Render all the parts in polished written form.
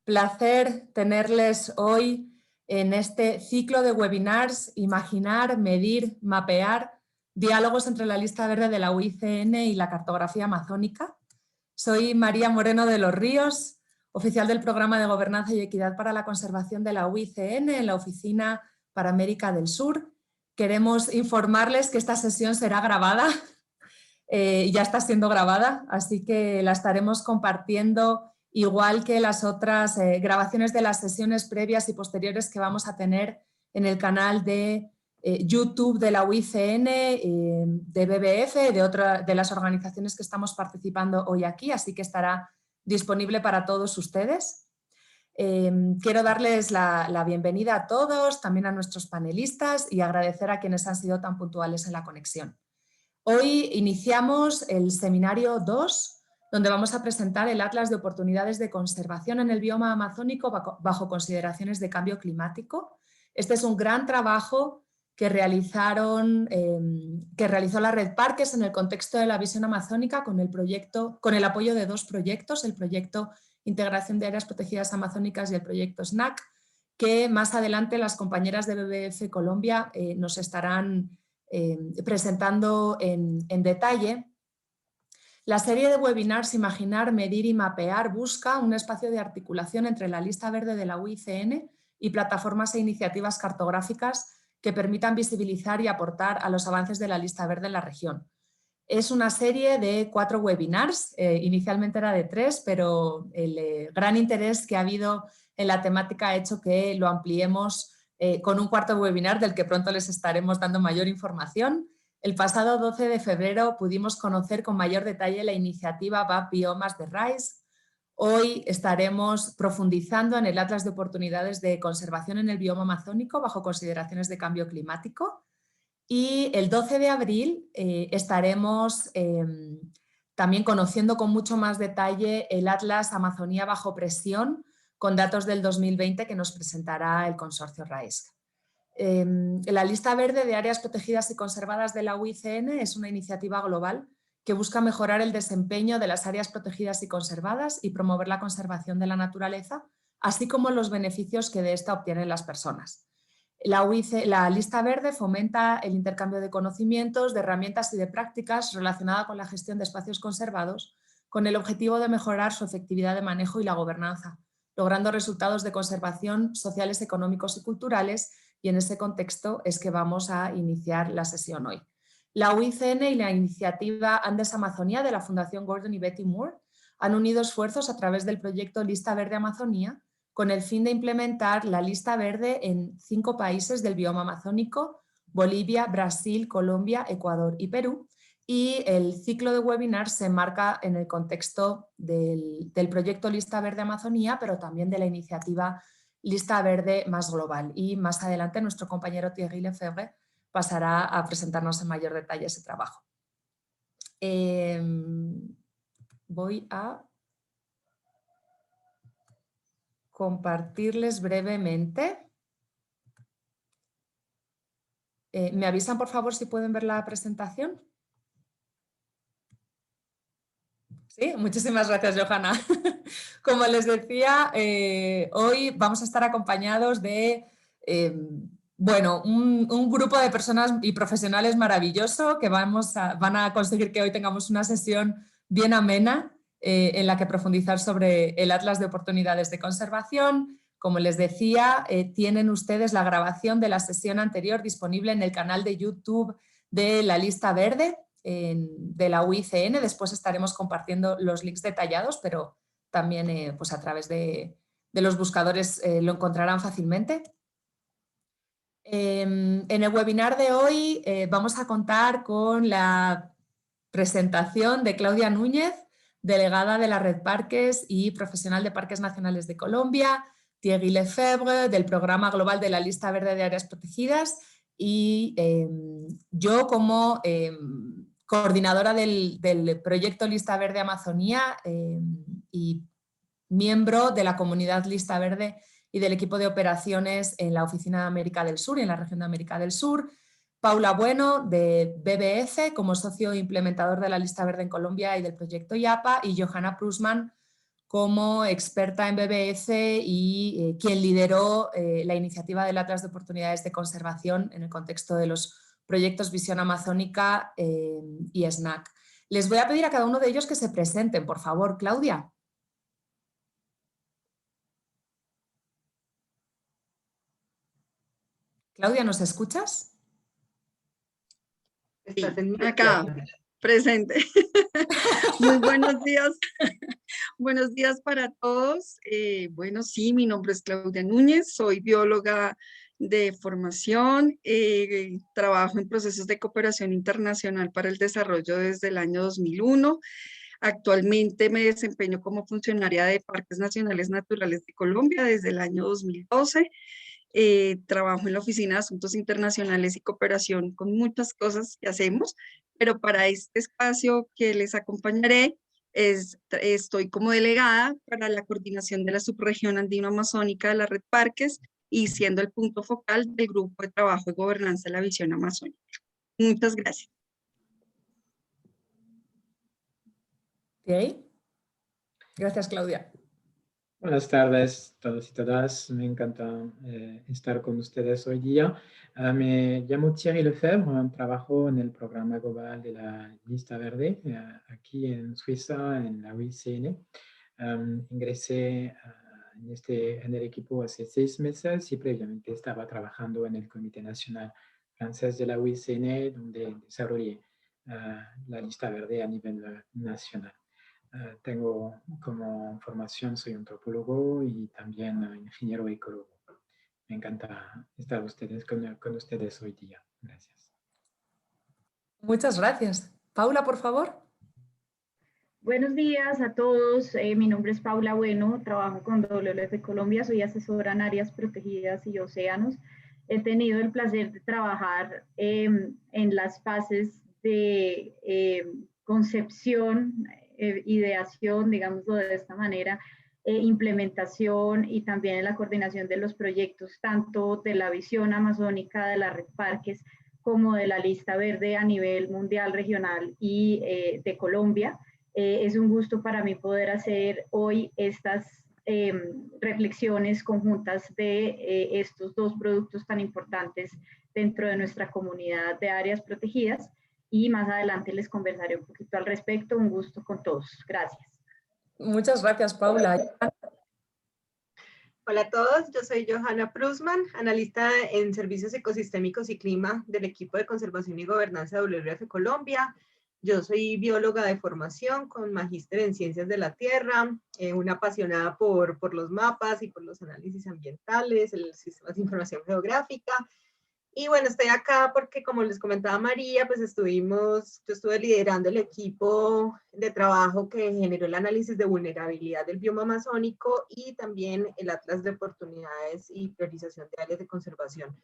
placer tenerles hoy en este ciclo de webinars Imaginar, Medir, Mapear, diálogos entre la lista verde de la UICN y la cartografía amazónica. Soy María Moreno de los Ríos, oficial del Programa de Gobernanza y Equidad para la Conservación de la UICN en la Oficina para América del Sur. Queremos informarles que esta sesión será grabada, ya está siendo grabada, así que la estaremos compartiendo igual que las otras grabaciones de las sesiones previas y posteriores que vamos a tener en el canal de YouTube de la UICN, de BBF, de las organizaciones que estamos participando hoy aquí, así que estará disponible para todos ustedes. Quiero darles la bienvenida a todos, también a nuestros panelistas y agradecer a quienes han sido tan puntuales en la conexión. Hoy iniciamos el seminario 2, donde vamos a presentar el Atlas de Oportunidades de Conservación en el Bioma Amazónico bajo consideraciones de cambio climático. Este es un gran trabajo que realizó la Red Parques en el contexto de la visión amazónica con el apoyo de dos proyectos, el proyecto Integración de Áreas Protegidas Amazónicas y el proyecto SNAC, que más adelante las compañeras de BBF Colombia nos estarán presentando en detalle. La serie de webinars Imaginar, Medir y Mapear busca un espacio de articulación entre la lista verde de la UICN y plataformas e iniciativas cartográficas que permitan visibilizar y aportar a los avances de la lista verde en la región. Es una serie de 4 webinars, inicialmente era de 3, pero el gran interés que ha habido en la temática ha hecho que lo ampliemos con un cuarto webinar del que pronto les estaremos dando mayor información. El pasado 12 de febrero pudimos conocer con mayor detalle la iniciativa VAP Biomas de RISE. Hoy estaremos profundizando en el Atlas de Oportunidades de Conservación en el Bioma Amazónico bajo consideraciones de cambio climático. Y el 12 de abril estaremos también conociendo con mucho más detalle el Atlas Amazonía bajo presión con datos del 2020 que nos presentará el consorcio RAESC. La lista verde de áreas protegidas y conservadas de la UICN es una iniciativa global que busca mejorar el desempeño de las áreas protegidas y conservadas y promover la conservación de la naturaleza, así como los beneficios que de esta obtienen las personas. La lista verde fomenta el intercambio de conocimientos, de herramientas y de prácticas relacionadas con la gestión de espacios conservados con el objetivo de mejorar su efectividad de manejo y la gobernanza, logrando resultados de conservación sociales, económicos y culturales, y en ese contexto es que vamos a iniciar la sesión hoy. La UICN y la iniciativa Andes Amazonía de la Fundación Gordon y Betty Moore han unido esfuerzos a través del proyecto Lista Verde Amazonía con el fin de implementar la lista verde en 5 países del bioma amazónico: Bolivia, Brasil, Colombia, Ecuador y Perú. Y el ciclo de webinars se enmarca en el contexto del proyecto Lista Verde Amazonía, pero también de la iniciativa Lista Verde más global. Y más adelante nuestro compañero Thierry Lefebvre pasará a presentarnos en mayor detalle ese trabajo. Voy a compartirles brevemente. ¿Me avisan, por favor, si pueden ver la presentación? Sí, muchísimas gracias, Johanna. Como les decía, hoy vamos a estar acompañados de un grupo de personas y profesionales maravilloso que van a conseguir que hoy tengamos una sesión bien amena en la que profundizar sobre el Atlas de Oportunidades de Conservación. Como les decía, tienen ustedes la grabación de la sesión anterior disponible en el canal de YouTube de la Lista Verde de la UICN. Después estaremos compartiendo los links detallados, pero también pues a través de los buscadores lo encontrarán fácilmente. En el webinar de hoy vamos a contar con la presentación de Claudia Núñez, delegada de la Red Parques y profesional de Parques Nacionales de Colombia, Thierry Lefebvre, del Programa Global de la Lista Verde de Áreas Protegidas, y yo como coordinadora del proyecto Lista Verde Amazonía y miembro de la comunidad Lista Verde y del equipo de operaciones en la Oficina de América del Sur y en la región de América del Sur. Paula Bueno, de BBF, como socio implementador de la Lista Verde en Colombia y del proyecto IAPA, y Johanna Prusman, como experta en BBS y quien lideró la iniciativa del Atlas de Oportunidades de Conservación en el contexto de los proyectos Visión Amazónica y SNAC. Les voy a pedir a cada uno de ellos que se presenten, por favor. Claudia. Claudia, ¿nos escuchas? Sí, acá, presente. Muy buenos días. Buenos días para todos. Bueno, sí, mi nombre es Claudia Núñez, soy bióloga de formación, trabajo en procesos de cooperación internacional para el desarrollo desde el año 2001. Actualmente me desempeño como funcionaria de Parques Nacionales Naturales de Colombia desde el año 2012. Trabajo en la Oficina de Asuntos Internacionales y Cooperación con muchas cosas que hacemos, pero para este espacio que les acompañaré, estoy como delegada para la coordinación de la subregión andino-amazónica de la Red Parques y siendo el punto focal del grupo de trabajo y gobernanza de la visión amazónica. Muchas gracias. ¿Sí? Gracias, Claudia. Buenas tardes a todos y todas. Me encanta estar con ustedes hoy día. Me llamo Thierry Lefebvre, trabajo en el programa global de la Lista Verde aquí en Suiza, en la UICN. Ingresé en el equipo hace 6 meses y previamente estaba trabajando en el Comité Nacional Francés de la UICN, donde desarrollé la Lista Verde a nivel nacional. Tengo como formación, soy antropólogo y también ingeniero ecólogo. Me encanta estar con ustedes hoy día. Gracias. Muchas gracias. Paula, por favor. Buenos días a todos. Mi nombre es Paula Bueno, trabajo con WWF Colombia, soy asesora en áreas protegidas y océanos. He tenido el placer de trabajar en las fases de concepción, ideación, digámoslo de esta manera, implementación y también en la coordinación de los proyectos, tanto de la visión amazónica de la Red Parques como de la Lista Verde a nivel mundial, regional y de Colombia. Es un gusto para mí poder hacer hoy estas reflexiones conjuntas de estos dos productos tan importantes dentro de nuestra comunidad de áreas protegidas y más adelante les conversaré un poquito al respecto. Un gusto con todos. Gracias. Muchas gracias, Paula. Hola a todos, yo soy Johanna Prusman, analista en Servicios Ecosistémicos y Clima del equipo de Conservación y Gobernanza de WWF Colombia. Yo soy bióloga de formación con magíster en Ciencias de la Tierra, una apasionada por los mapas y por los análisis ambientales, el sistema de información geográfica. Y bueno, estoy acá porque, como les comentaba María, pues yo estuve liderando el equipo de trabajo que generó el análisis de vulnerabilidad del bioma amazónico y también el Atlas de Oportunidades y Priorización de Áreas de Conservación.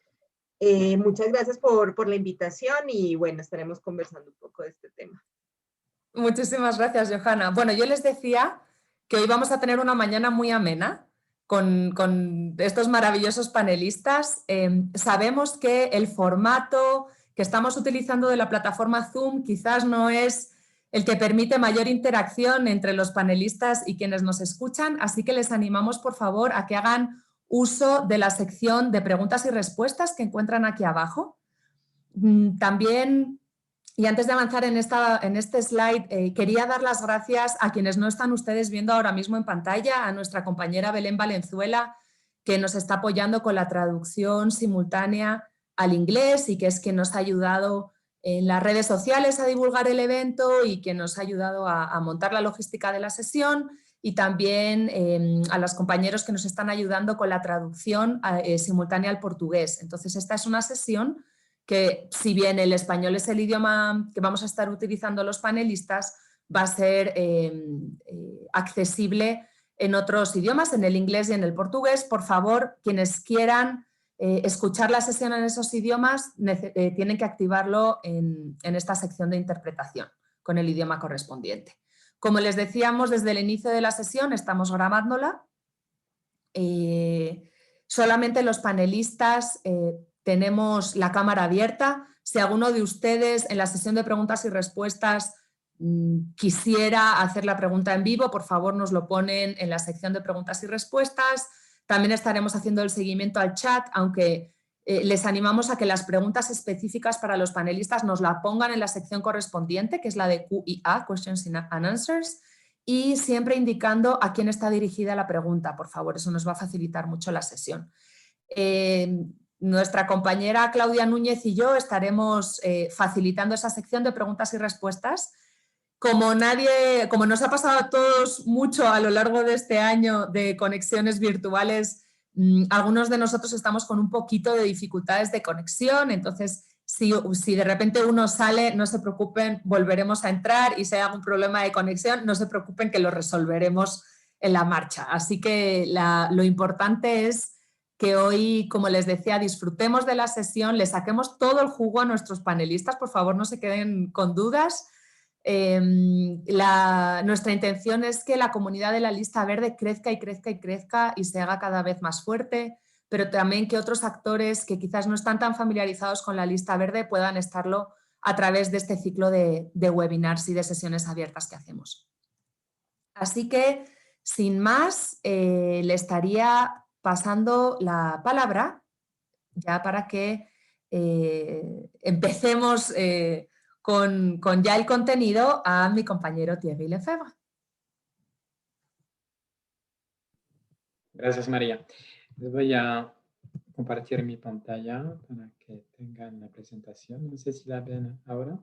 Muchas gracias por la invitación y bueno, estaremos conversando un poco de este tema. Muchísimas gracias, Johanna. Bueno, yo les decía que hoy vamos a tener una mañana muy amena con estos maravillosos panelistas. Sabemos que el formato que estamos utilizando de la plataforma Zoom quizás no es el que permite mayor interacción entre los panelistas y quienes nos escuchan, así que les animamos, por favor, a que hagan uso de la sección de preguntas y respuestas que encuentran aquí abajo. También, y antes de avanzar en este slide, quería dar las gracias a quienes no están ustedes viendo ahora mismo en pantalla, a nuestra compañera Belén Valenzuela, que nos está apoyando con la traducción simultánea al inglés y que es quien nos ha ayudado en las redes sociales a divulgar el evento y que nos ha ayudado a montar la logística de la sesión, y también a los compañeros que nos están ayudando con la traducción simultánea al portugués. Entonces, esta es una sesión que, si bien el español es el idioma que vamos a estar utilizando los panelistas, va a ser accesible en otros idiomas, en el inglés y en el portugués. Por favor, quienes quieran escuchar la sesión en esos idiomas, tienen que activarlo en esta sección de interpretación con el idioma correspondiente. Como les decíamos, desde el inicio de la sesión estamos grabándola. Solamente los panelistas tenemos la cámara abierta. Si alguno de ustedes en la sesión de preguntas y respuestas quisiera hacer la pregunta en vivo, por favor nos lo ponen en la sección de preguntas y respuestas. También estaremos haciendo el seguimiento al chat, aunque les animamos a que las preguntas específicas para los panelistas nos la pongan en la sección correspondiente, que es la de Q&A, Questions and Answers, y siempre indicando a quién está dirigida la pregunta, por favor, eso nos va a facilitar mucho la sesión. Nuestra compañera Claudia Núñez y yo estaremos facilitando esa sección de preguntas y respuestas. Como nos ha pasado a todos mucho a lo largo de este año de conexiones virtuales, algunos de nosotros estamos con un poquito de dificultades de conexión, entonces si de repente uno sale, no se preocupen, volveremos a entrar, y si hay algún problema de conexión, no se preocupen, que lo resolveremos en la marcha. Así que lo importante es que hoy, como les decía, disfrutemos de la sesión, le saquemos todo el jugo a nuestros panelistas, por favor no se queden con dudas. Nuestra intención es que la comunidad de la lista verde crezca y crezca y crezca y se haga cada vez más fuerte, pero también que otros actores que quizás no están tan familiarizados con la lista verde puedan estarlo a través de este ciclo de webinars y de sesiones abiertas que hacemos. Así que, sin más, le estaría pasando la palabra ya para que empecemos con ya el contenido a mi compañero Thierry Lefebvre. Gracias, María. Les voy a compartir mi pantalla para que tengan la presentación. No sé si la ven ahora.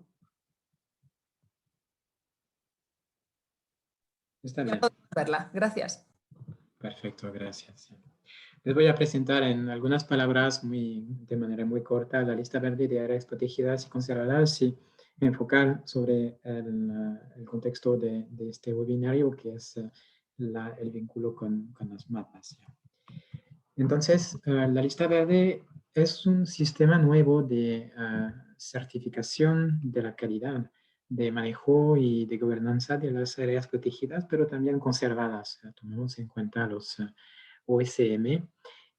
Está bien. Ya podemos verla, gracias. Perfecto, gracias. Les voy a presentar en algunas palabras de manera muy corta la lista verde de áreas protegidas y conservadas y enfocar sobre el contexto de este webinario, que es el vínculo con los mapas. Entonces, la lista verde es un sistema nuevo de certificación de la calidad, de manejo y de gobernanza de las áreas protegidas, pero también conservadas. Tomamos en cuenta los OSM,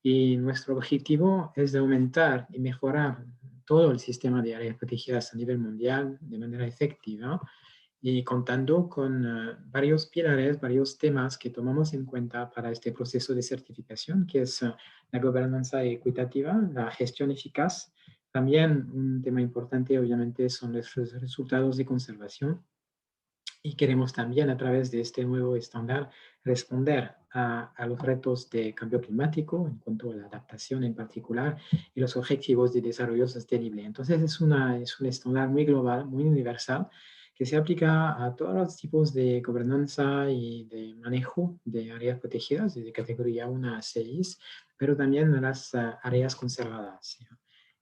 y nuestro objetivo es de aumentar y mejorar todo el sistema de áreas protegidas a nivel mundial de manera efectiva, y contando con varios pilares, varios temas que tomamos en cuenta para este proceso de certificación, que es la gobernanza equitativa, la gestión eficaz. También un tema importante, obviamente, son los resultados de conservación. Y queremos también, a través de este nuevo estándar, responder a los retos de cambio climático en cuanto a la adaptación en particular y los objetivos de desarrollo sostenible. Entonces, es un estándar muy global, muy universal, que se aplica a todos los tipos de gobernanza y de manejo de áreas protegidas, desde categoría 1 a 6, pero también a las áreas conservadas.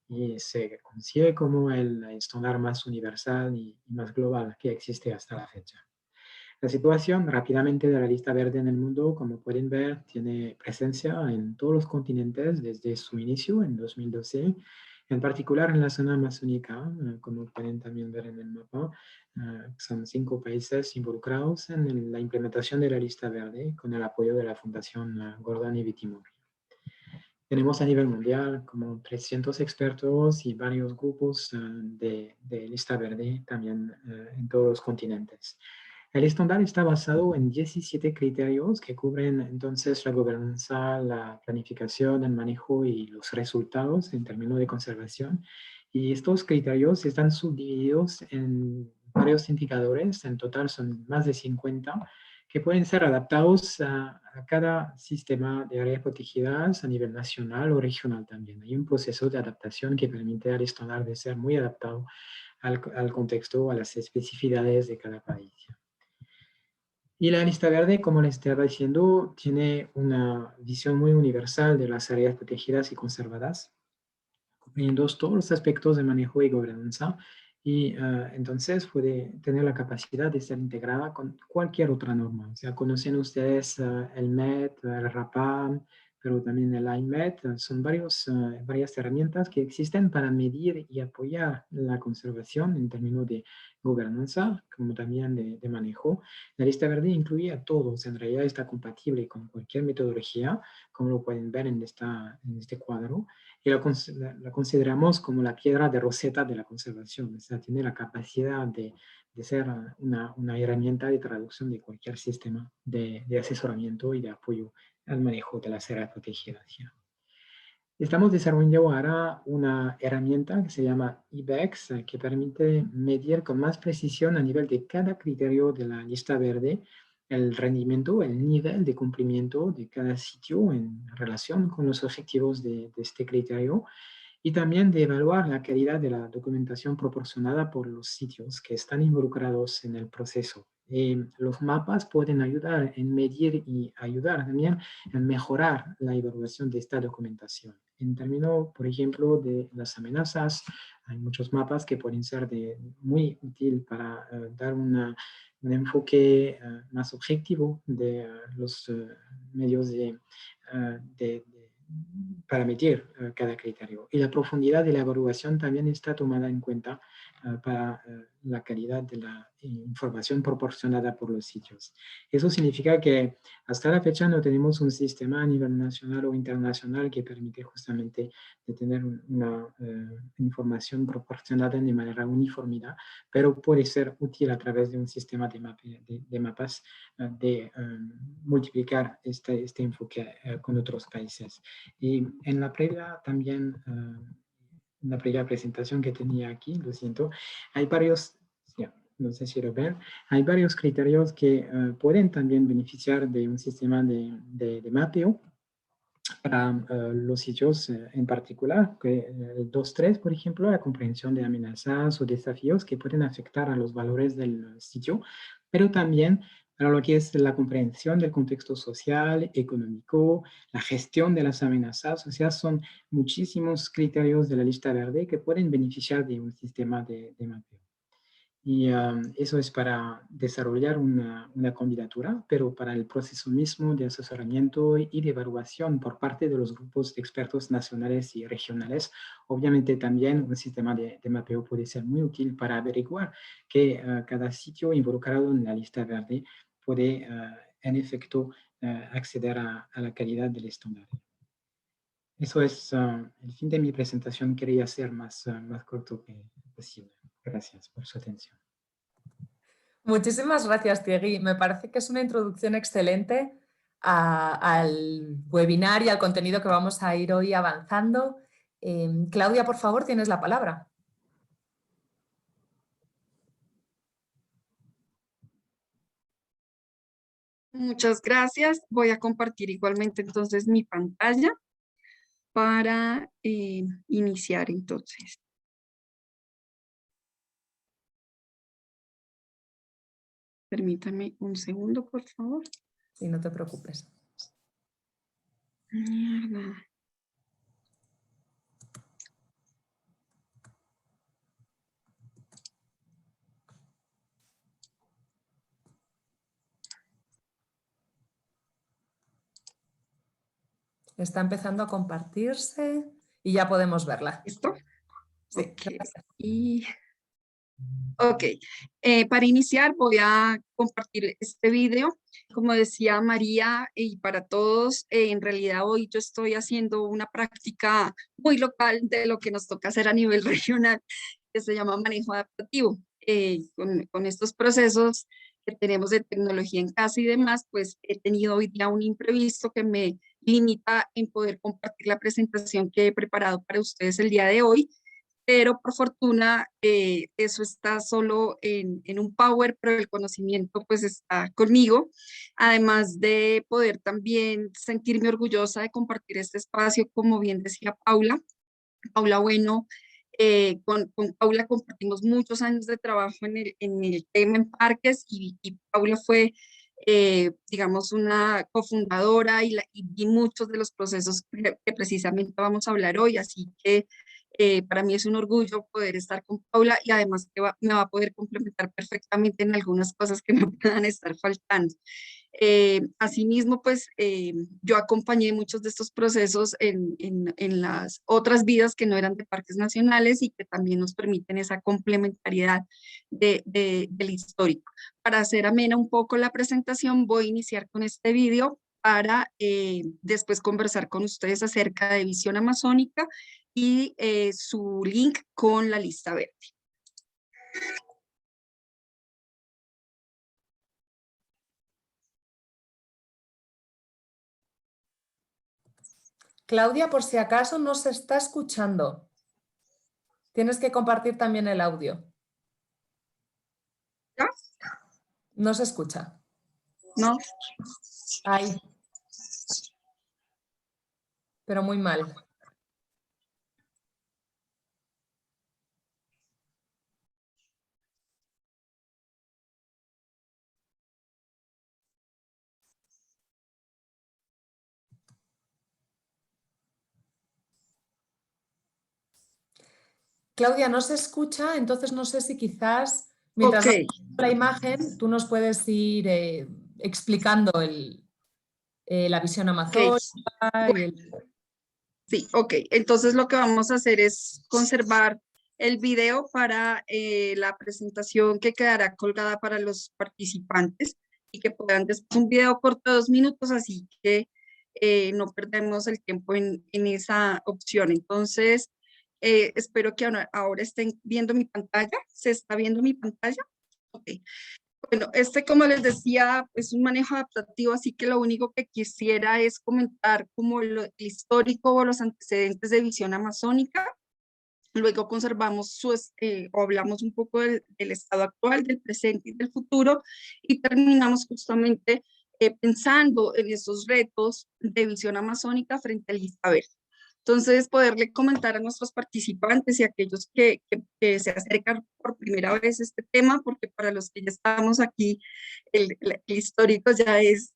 Y se consigue como el estándar más universal y más global que existe hasta la fecha. La situación rápidamente de la lista verde en el mundo, como pueden ver, tiene presencia en todos los continentes desde su inicio en 2012, en particular en la zona amazónica, como pueden también ver en el mapa. Son 5 países involucrados en la implementación de la lista verde con el apoyo de la Fundación Gordon y Betty Moore. Tenemos a nivel mundial como 300 expertos y varios grupos de lista verde también en todos los continentes. El estándar está basado en 17 criterios que cubren entonces la gobernanza, la planificación, el manejo y los resultados en términos de conservación. Y estos criterios están subdivididos en varios indicadores, en total son más de 50, que pueden ser adaptados a cada sistema de áreas protegidas a nivel nacional o regional también. Hay un proceso de adaptación que permite al estándar de ser muy adaptado al contexto, a las especificidades de cada país. Y la lista verde, como les estaba diciendo, tiene una visión muy universal de las áreas protegidas y conservadas, cubriendo todos los aspectos de manejo y gobernanza, y entonces puede tener la capacidad de ser integrada con cualquier otra norma. O sea, conocen ustedes el MET, el RAPAM, pero también el IMET. Son varias herramientas que existen para medir y apoyar la conservación en términos de gobernanza, como también de manejo. La lista verde incluye a todos. En realidad está compatible con cualquier metodología, como lo pueden ver en este cuadro. Y la consideramos como la piedra de Rosetta de la conservación. O sea, tiene la capacidad de de ser una herramienta de traducción de cualquier sistema de asesoramiento y de apoyo al manejo de las áreas protegidas. Estamos desarrollando ahora una herramienta que se llama IBEX, que permite medir con más precisión a nivel de cada criterio de la lista verde el rendimiento, el nivel de cumplimiento de cada sitio en relación con los objetivos de este criterio, y también de evaluar la calidad de la documentación proporcionada por los sitios que están involucrados en el proceso. Los mapas pueden ayudar en medir y ayudar también en mejorar la evaluación de esta documentación. En términos, por ejemplo, de las amenazas, hay muchos mapas que pueden ser muy útil para dar un enfoque más objetivo de los medios para medir cada criterio. Y la profundidad de la evaluación también está tomada en cuenta para la calidad de la información proporcionada por los sitios. Eso significa que hasta la fecha no tenemos un sistema a nivel nacional o internacional que permite justamente de tener una información proporcionada de manera uniformada, pero puede ser útil a través de un sistema de mapas de multiplicar este enfoque con otros países. Y en la previa también, la previa presentación que tenía aquí, lo siento, hay varios, no sé si lo ven, hay varios criterios que pueden también beneficiar de un sistema de mapeo para los sitios en particular, que el 2.3, por ejemplo, la comprensión de amenazas o desafíos que pueden afectar a los valores del sitio, pero también para lo que es la comprensión del contexto social, económico, la gestión de las amenazas. O sea, son muchísimos criterios de la lista verde que pueden beneficiar de un sistema de mapeo. Y eso es para desarrollar una candidatura, pero para el proceso mismo de asesoramiento y de evaluación por parte de los grupos de expertos nacionales y regionales, obviamente también un sistema de mapeo puede ser muy útil para averiguar que cada sitio involucrado en la lista verde puede en efecto acceder a la calidad del estándar. Eso es el fin de mi presentación. Quería ser más corto que posible. Gracias por su atención. Muchísimas gracias, Thierry. Me parece que es una introducción excelente al webinar y al contenido que vamos a ir hoy avanzando. Claudia, por favor, tienes la palabra. Muchas gracias. Voy a compartir igualmente entonces mi pantalla para iniciar entonces. Permítame un segundo, por favor. Sí, no te preocupes. Mierda. Está empezando a compartirse y ya podemos verla. ¿Listo? Sí. Okay. Ok, para iniciar voy a compartir este video. Como decía María, y para todos, en realidad hoy yo estoy haciendo una práctica muy local de lo que nos toca hacer a nivel regional, que se llama manejo adaptativo. Con estos procesos que tenemos de tecnología en casa y demás, pues he tenido hoy día un imprevisto que me limita en poder compartir la presentación que he preparado para ustedes el día de hoy. Pero por fortuna eso está solo en un Power, pero el conocimiento pues está conmigo, además de poder también sentirme orgullosa de compartir este espacio, como bien decía Paula Bueno. Con Paula compartimos muchos años de trabajo en el tema en parques y Paula fue, digamos, una cofundadora y muchos de los procesos que precisamente vamos a hablar hoy, así que para mí es un orgullo poder estar con Paula y además que me va a poder complementar perfectamente en algunas cosas que me puedan estar faltando. Asimismo, pues yo acompañé muchos de estos procesos en las otras vidas que no eran de parques nacionales y que también nos permiten esa complementariedad del histórico. Para hacer amena un poco la presentación, voy a iniciar con este video para después conversar con ustedes acerca de Visión Amazónica y su link con la lista verde. Claudia, por si acaso no se está escuchando. Tienes que compartir también el audio. ¿Ya? No se escucha. ¿No? Ahí. Pero muy mal. Claudia, no se escucha, entonces no sé si quizás, mientras Ok. la imagen, tú nos puedes ir explicando la visión Ok. amazónica y el... Sí, ok. Entonces lo que vamos a hacer es conservar el video para la presentación que quedará colgada para los participantes y que puedan después un video corto de 2 minutos, así que no perdemos el tiempo en esa opción. Entonces, espero que ahora estén viendo mi pantalla. ¿Se está viendo mi pantalla? Ok. Bueno, como les decía, es un manejo adaptativo, así que lo único que quisiera es comentar como el histórico o los antecedentes de visión amazónica. Luego conservamos o hablamos un poco del estado actual, del presente y del futuro, y terminamos justamente pensando en esos retos de visión amazónica frente al lista verde. Entonces, poderle comentar a nuestros participantes y a aquellos que se acercan por primera vez a este tema, porque para los que ya estamos aquí, el histórico ya es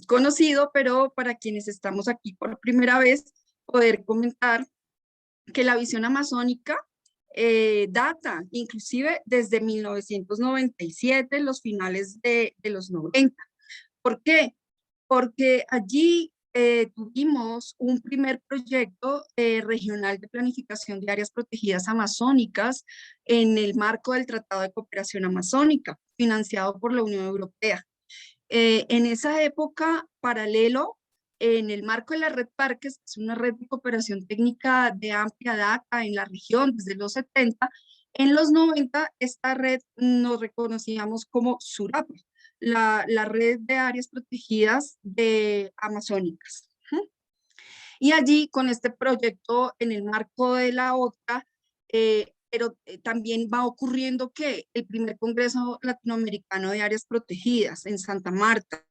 conocido, pero para quienes estamos aquí por primera vez, poder comentar que la visión amazónica data inclusive desde 1997, los finales de los 90. ¿Por qué? Porque allí tuvimos un primer proyecto regional de planificación de áreas protegidas amazónicas en el marco del Tratado de Cooperación Amazónica, financiado por la Unión Europea. En esa época, paralelo, en el marco de la red Parques, que es una red de cooperación técnica de amplia data en la región desde los 70, en los 90 esta red nos reconocíamos como SURAP, la red de áreas protegidas de amazónicas. Y allí con este proyecto en el marco de la OTA, pero también va ocurriendo que el primer Congreso Latinoamericano de Áreas Protegidas en Santa Marta,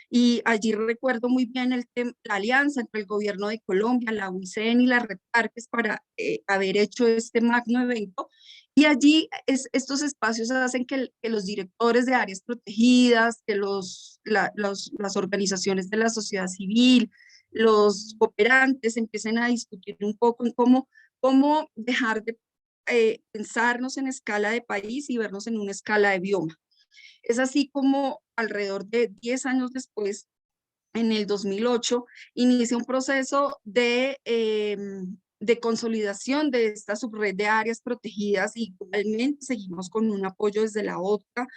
y allí recuerdo muy bien la alianza entre el gobierno de Colombia, la UICN y la Red Parques para haber hecho este magno evento. Y allí estos espacios hacen que los directores de áreas protegidas, que las organizaciones de la sociedad civil, los cooperantes empiecen a discutir un poco en cómo dejar de pensarnos en escala de país y vernos en una escala de bioma. Es así como alrededor de 10 años después, en el 2008, inicia un proceso de consolidación de esta subred de áreas protegidas, y igualmente seguimos con un apoyo desde la OTA,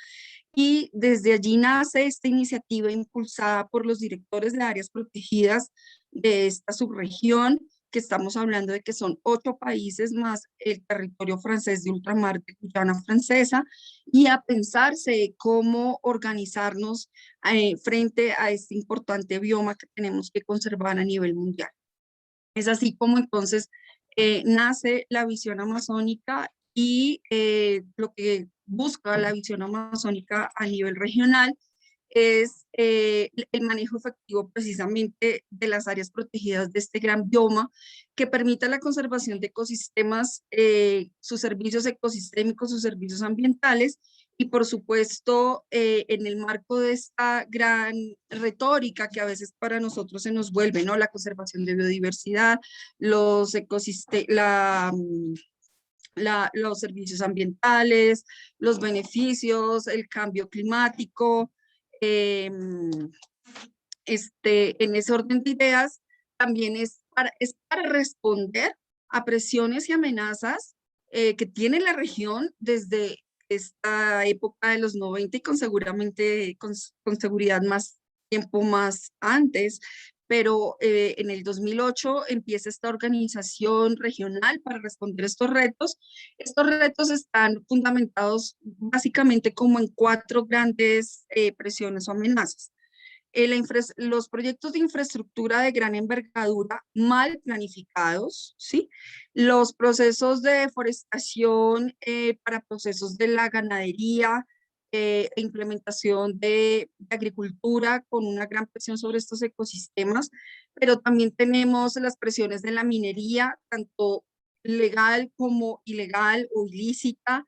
y desde allí nace esta iniciativa impulsada por los directores de áreas protegidas de esta subregión, que estamos hablando de que son 8 países más el territorio francés de ultramar de Guyana Francesa, y a pensarse cómo organizarnos frente a este importante bioma que tenemos que conservar a nivel mundial. Es así como entonces nace la visión amazónica, y lo que busca la visión amazónica a nivel regional es el manejo efectivo precisamente de las áreas protegidas de este gran bioma, que permita la conservación de ecosistemas, sus servicios ecosistémicos, sus servicios ambientales, y por supuesto en el marco de esta gran retórica que a veces para nosotros se nos vuelve, ¿no? La conservación de biodiversidad, los ecosistemas, los servicios ambientales, los beneficios, el cambio climático. En ese orden de ideas, también es para responder a presiones y amenazas que tiene la región desde esta época de los 90, y seguramente con seguridad más tiempo más antes, pero en el 2008 empieza esta organización regional para responder a estos retos. Estos retos están fundamentados básicamente como en 4 grandes presiones o amenazas. los proyectos de infraestructura de gran envergadura mal planificados, ¿sí? Los procesos de deforestación para procesos de la ganadería, implementación de agricultura con una gran presión sobre estos ecosistemas, pero también tenemos las presiones de la minería, tanto legal como ilegal o ilícita,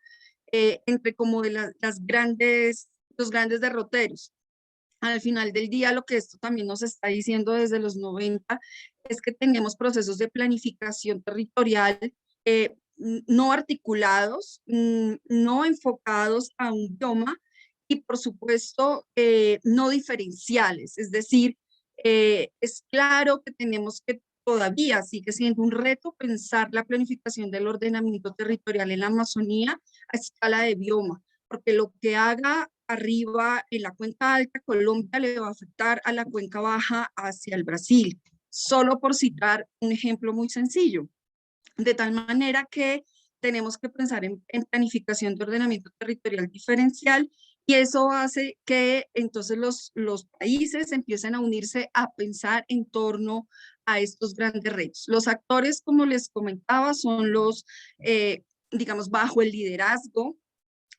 entre como de los grandes derroteros. Al final del día, lo que esto también nos está diciendo desde los 90 es que tenemos procesos de planificación territorial no articulados, no enfocados a un bioma y por supuesto no diferenciales. Es decir, es claro que tenemos que todavía sigue siendo un reto pensar la planificación del ordenamiento territorial en la Amazonía a escala de bioma, porque lo que haga arriba en la cuenca alta Colombia le va a afectar a la cuenca baja hacia el Brasil, solo por citar un ejemplo muy sencillo. De tal manera que tenemos que pensar en planificación de ordenamiento territorial diferencial y eso hace que entonces los países empiecen a unirse a pensar en torno a estos grandes retos. Los actores, como les comentaba, son digamos, bajo el liderazgo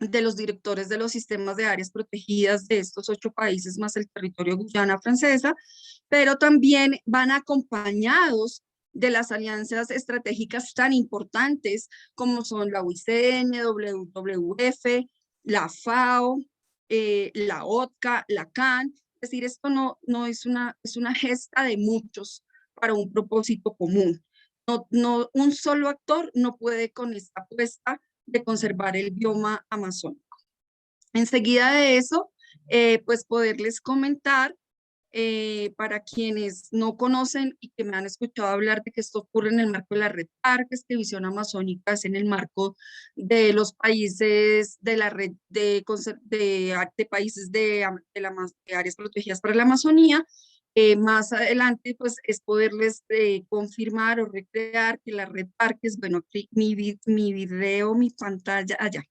de los directores de los sistemas de áreas protegidas de estos 8 países más el territorio Guyana Francesa, pero también van acompañados de las alianzas estratégicas tan importantes como son la UICN, WWF, la FAO, la OTCA, la CAN. Es decir, esto no es una gesta de muchos para un propósito común. No, un solo actor no puede con esta apuesta de conservar el bioma amazónico. Enseguida de eso, pues poderles comentar para quienes no conocen y que me han escuchado hablar de que esto ocurre en el marco de la red Parques, que Visión Amazónica es en el marco de los países de la red de países de áreas protegidas para la Amazonía. Más adelante, pues, es poderles confirmar o recrear que la red Parques, bueno, mi video, mi pantalla, allá,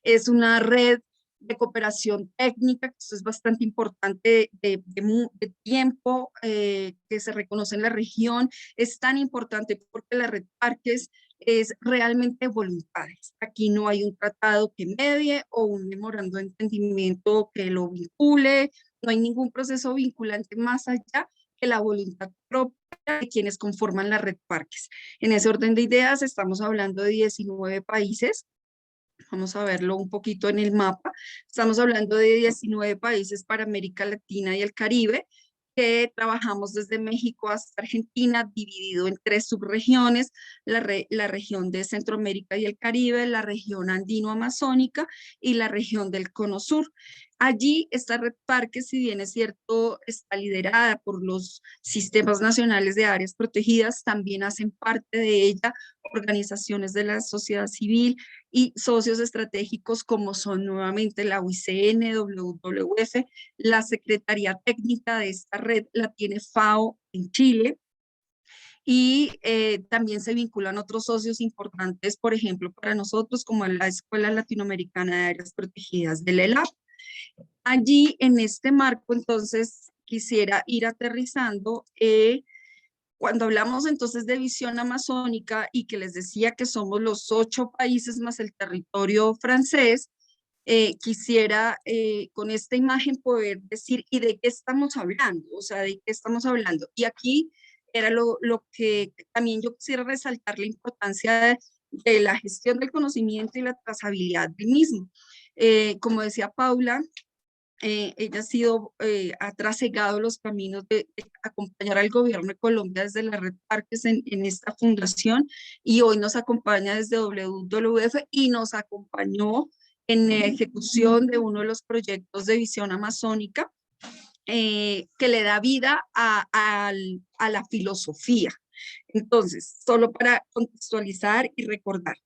es una red de cooperación técnica, que esto es bastante importante de tiempo, que se reconoce en la región. Es tan importante porque la red Parques es realmente voluntarias. Aquí no hay un tratado que medie o un memorando de entendimiento que lo vincule, no hay ningún proceso vinculante más allá que la voluntad propia de quienes conforman la red Parques. En ese orden de ideas estamos hablando de 19 países. Vamos a verlo un poquito en el mapa. Estamos hablando de 19 países para América Latina y el Caribe, que trabajamos desde México hasta Argentina, dividido en 3 subregiones, la región de Centroamérica y el Caribe, la región andino-amazónica y la región del Cono Sur. Allí esta red Parques, si bien es cierto, está liderada por los sistemas nacionales de áreas protegidas, también hacen parte de ella organizaciones de la sociedad civil y socios estratégicos como son nuevamente la UICN, WWF, la Secretaría Técnica de esta red la tiene FAO en Chile, y también se vinculan otros socios importantes, por ejemplo, para nosotros, como la Escuela Latinoamericana de Áreas Protegidas del ELAP. Allí, en este marco, entonces, quisiera ir aterrizando. Cuando hablamos entonces de visión amazónica y que les decía que somos los 8 países más el territorio francés, quisiera con esta imagen poder decir, ¿y de qué estamos hablando? O sea, ¿de qué estamos hablando? Y aquí era lo que también yo quisiera resaltar la importancia de la gestión del conocimiento y la trazabilidad del mismo. Como decía Paula, ella ha trasegado los caminos de acompañar al gobierno de Colombia desde la red Parques en esta fundación y hoy nos acompaña desde WWF y nos acompañó en la ejecución de uno de los proyectos de Visión Amazónica que le da vida a la filosofía. Entonces, solo para contextualizar y recordar,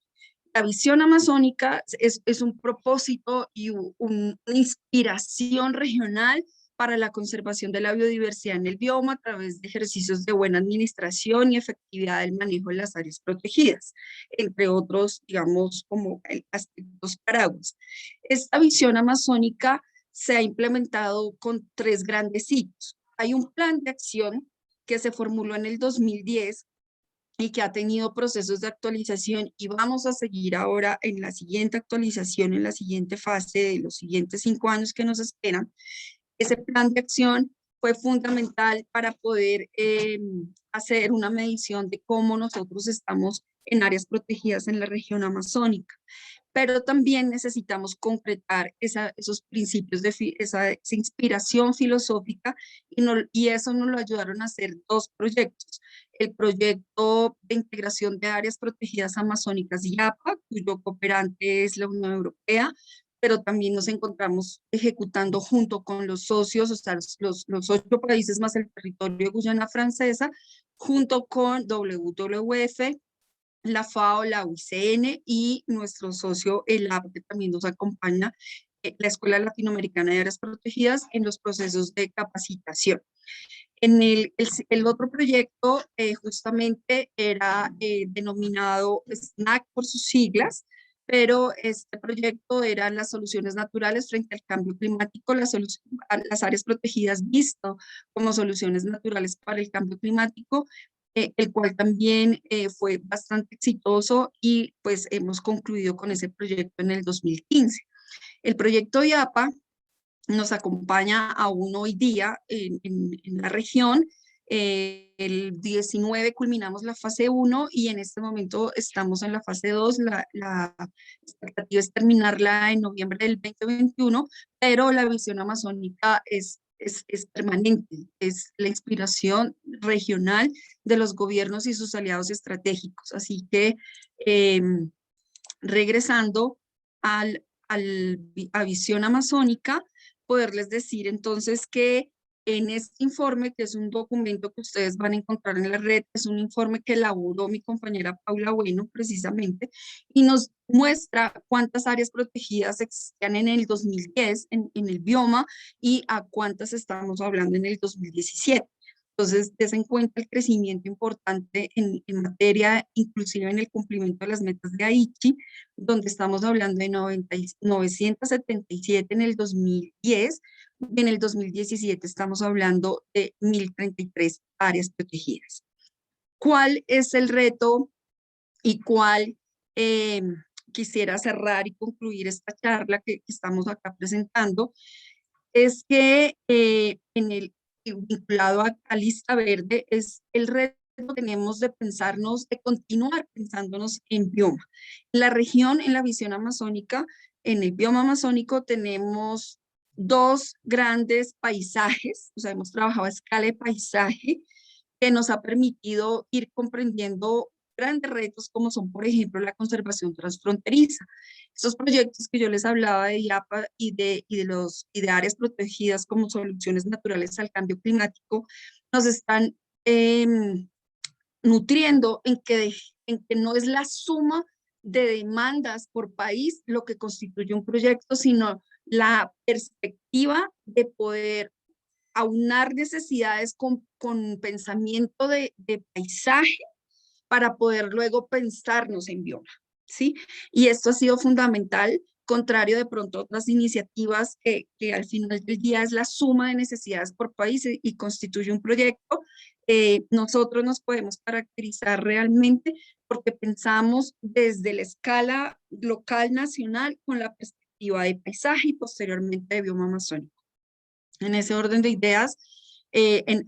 la visión amazónica es un propósito y una inspiración regional para la conservación de la biodiversidad en el bioma a través de ejercicios de buena administración y efectividad del manejo de las áreas protegidas, entre otros, digamos, como aspectos paraguas. Esta visión amazónica se ha implementado con 3 grandes hitos. Hay un plan de acción que se formuló en el 2010 y que ha tenido procesos de actualización, y vamos a seguir ahora en la siguiente actualización, en la siguiente fase de los siguientes 5 años que nos esperan. Ese plan de acción fue fundamental para poder hacer una medición de cómo nosotros estamos en áreas protegidas en la región amazónica. Pero también necesitamos concretar esos principios, esa inspiración filosófica, y eso nos lo ayudaron a hacer 2 proyectos. El proyecto de integración de áreas protegidas amazónicas IAPA, cuyo cooperante es la Unión Europea, pero también nos encontramos ejecutando junto con los socios, o sea, los 8 países más el territorio de Guyana Francesa, junto con WWF, la FAO, la UICN y nuestro socio ELAP, que también nos acompaña, la Escuela Latinoamericana de Áreas Protegidas, en los procesos de capacitación. En el otro proyecto justamente era denominado SNAC por sus siglas, pero este proyecto eran las soluciones naturales frente al cambio climático, las áreas protegidas visto como soluciones naturales para el cambio climático, el cual también fue bastante exitoso, y pues hemos concluido con ese proyecto en el 2015. El proyecto IAPA nos acompaña aún hoy día en la región. El 19 culminamos la fase 1 y en este momento estamos en la fase 2. La expectativa es terminarla en noviembre del 2021, pero la visión amazónica es permanente, es la inspiración regional de los gobiernos y sus aliados estratégicos. Así que regresando a visión amazónica, poderles decir entonces que en este informe, que es un documento que ustedes van a encontrar en la red, es un informe que elaboró mi compañera Paula Bueno precisamente, y nos muestra cuántas áreas protegidas existían en el 2010 en el bioma y a cuántas estamos hablando en el 2017. Entonces, des en cuenta el crecimiento importante en materia, inclusive en el cumplimiento de las metas de Aichi, donde estamos hablando de 977 en el 2010, y en el 2017 estamos hablando de 1033 áreas protegidas. ¿Cuál es el reto y cuál quisiera cerrar y concluir esta charla que estamos acá presentando? Es que vinculado a Lista Verde, es el reto que tenemos de pensarnos, de continuar pensándonos en bioma. En la región, en la visión amazónica, en el bioma amazónico tenemos 2 grandes paisajes, o sea, hemos trabajado a escala de paisaje, que nos ha permitido ir comprendiendo grandes retos como son, por ejemplo, la conservación transfronteriza. Estos proyectos que yo les hablaba de IAPA y de áreas protegidas como soluciones naturales al cambio climático, nos están nutriendo en que no es la suma de demandas por país lo que constituye un proyecto, sino la perspectiva de poder aunar necesidades con pensamiento de paisaje, para poder luego pensarnos en bioma, ¿sí? Y esto ha sido fundamental, contrario de pronto a otras iniciativas que al final del día es la suma de necesidades por país y constituye un proyecto. Nosotros nos podemos caracterizar realmente porque pensamos desde la escala local, nacional, con la perspectiva de paisaje y posteriormente de bioma amazónico. En ese orden de ideas,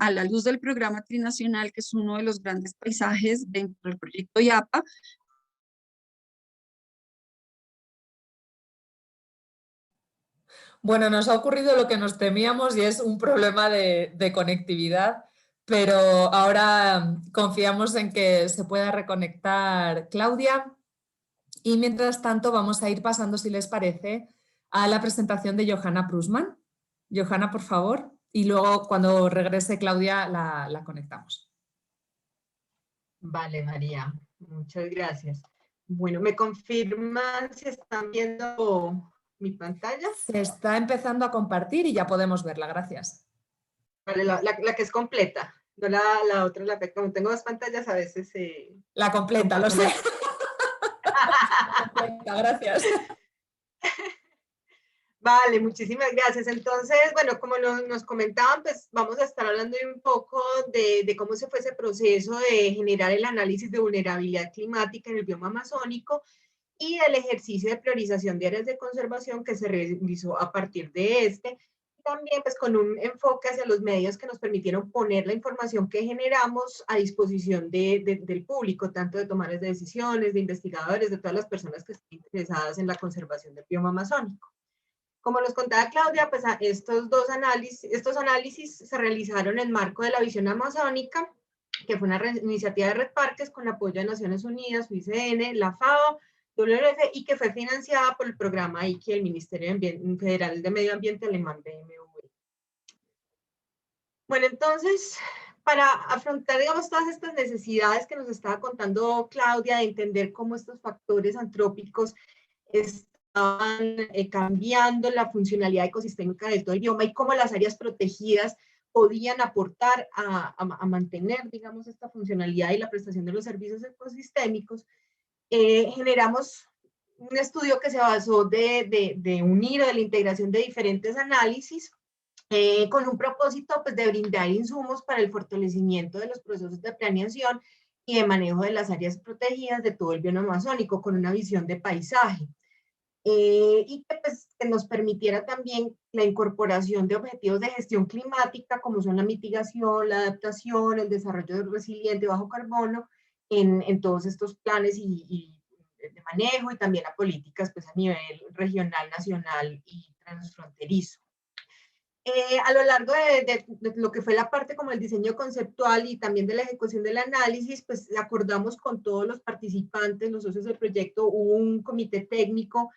a la luz del programa trinacional, que es uno de los grandes paisajes dentro del proyecto IAPA, bueno, nos ha ocurrido lo que nos temíamos y es un problema de conectividad, pero ahora confiamos en que se pueda reconectar Claudia, y mientras tanto vamos a ir pasando, si les parece, a la presentación de Johanna Prusman. Johanna, por favor, y luego cuando regrese Claudia la conectamos. Vale, María, muchas gracias. Bueno, ¿me confirman si están viendo mi pantalla? Se está empezando a compartir y ya podemos verla, gracias. Vale, la que es completa, no la otra, como tengo 2 pantallas a veces... La completa, lo sé. Completa, gracias. Vale, muchísimas gracias. Entonces, bueno, como nos comentaban, pues vamos a estar hablando un poco de cómo se fue ese proceso de generar el análisis de vulnerabilidad climática en el bioma amazónico y el ejercicio de priorización de áreas de conservación que se realizó a partir de este. También pues con un enfoque hacia los medios que nos permitieron poner la información que generamos a disposición del público, tanto de tomadores de decisiones, de investigadores, de todas las personas que estén interesadas en la conservación del bioma amazónico. Como nos contaba Claudia, pues estos análisis se realizaron en el marco de la visión amazónica, que fue una iniciativa de Red Parques con apoyo de Naciones Unidas, UICN, la FAO, WWF, y que fue financiada por el programa IKI, el Ministerio Federal de Medio Ambiente alemán, BMW. Bueno, entonces, para afrontar, digamos, todas estas necesidades que nos estaba contando Claudia, de entender cómo estos factores antrópicos estaban cambiando la funcionalidad ecosistémica de todo el bioma y cómo las áreas protegidas podían aportar a mantener, digamos, esta funcionalidad y la prestación de los servicios ecosistémicos, generamos un estudio que se basó de unir o de la integración de diferentes análisis con un propósito pues, de brindar insumos para el fortalecimiento de los procesos de planeación y de manejo de las áreas protegidas de todo el bioma amazónico con una visión de paisaje. Y que nos permitiera también la incorporación de objetivos de gestión climática, como son la mitigación, la adaptación, el desarrollo resiliente bajo carbono, en todos estos planes y de manejo, y también a políticas pues, a nivel regional, nacional y transfronterizo. A lo largo de lo que fue la parte como el diseño conceptual y también de la ejecución del análisis, pues acordamos con todos los participantes, los socios del proyecto, hubo un comité técnico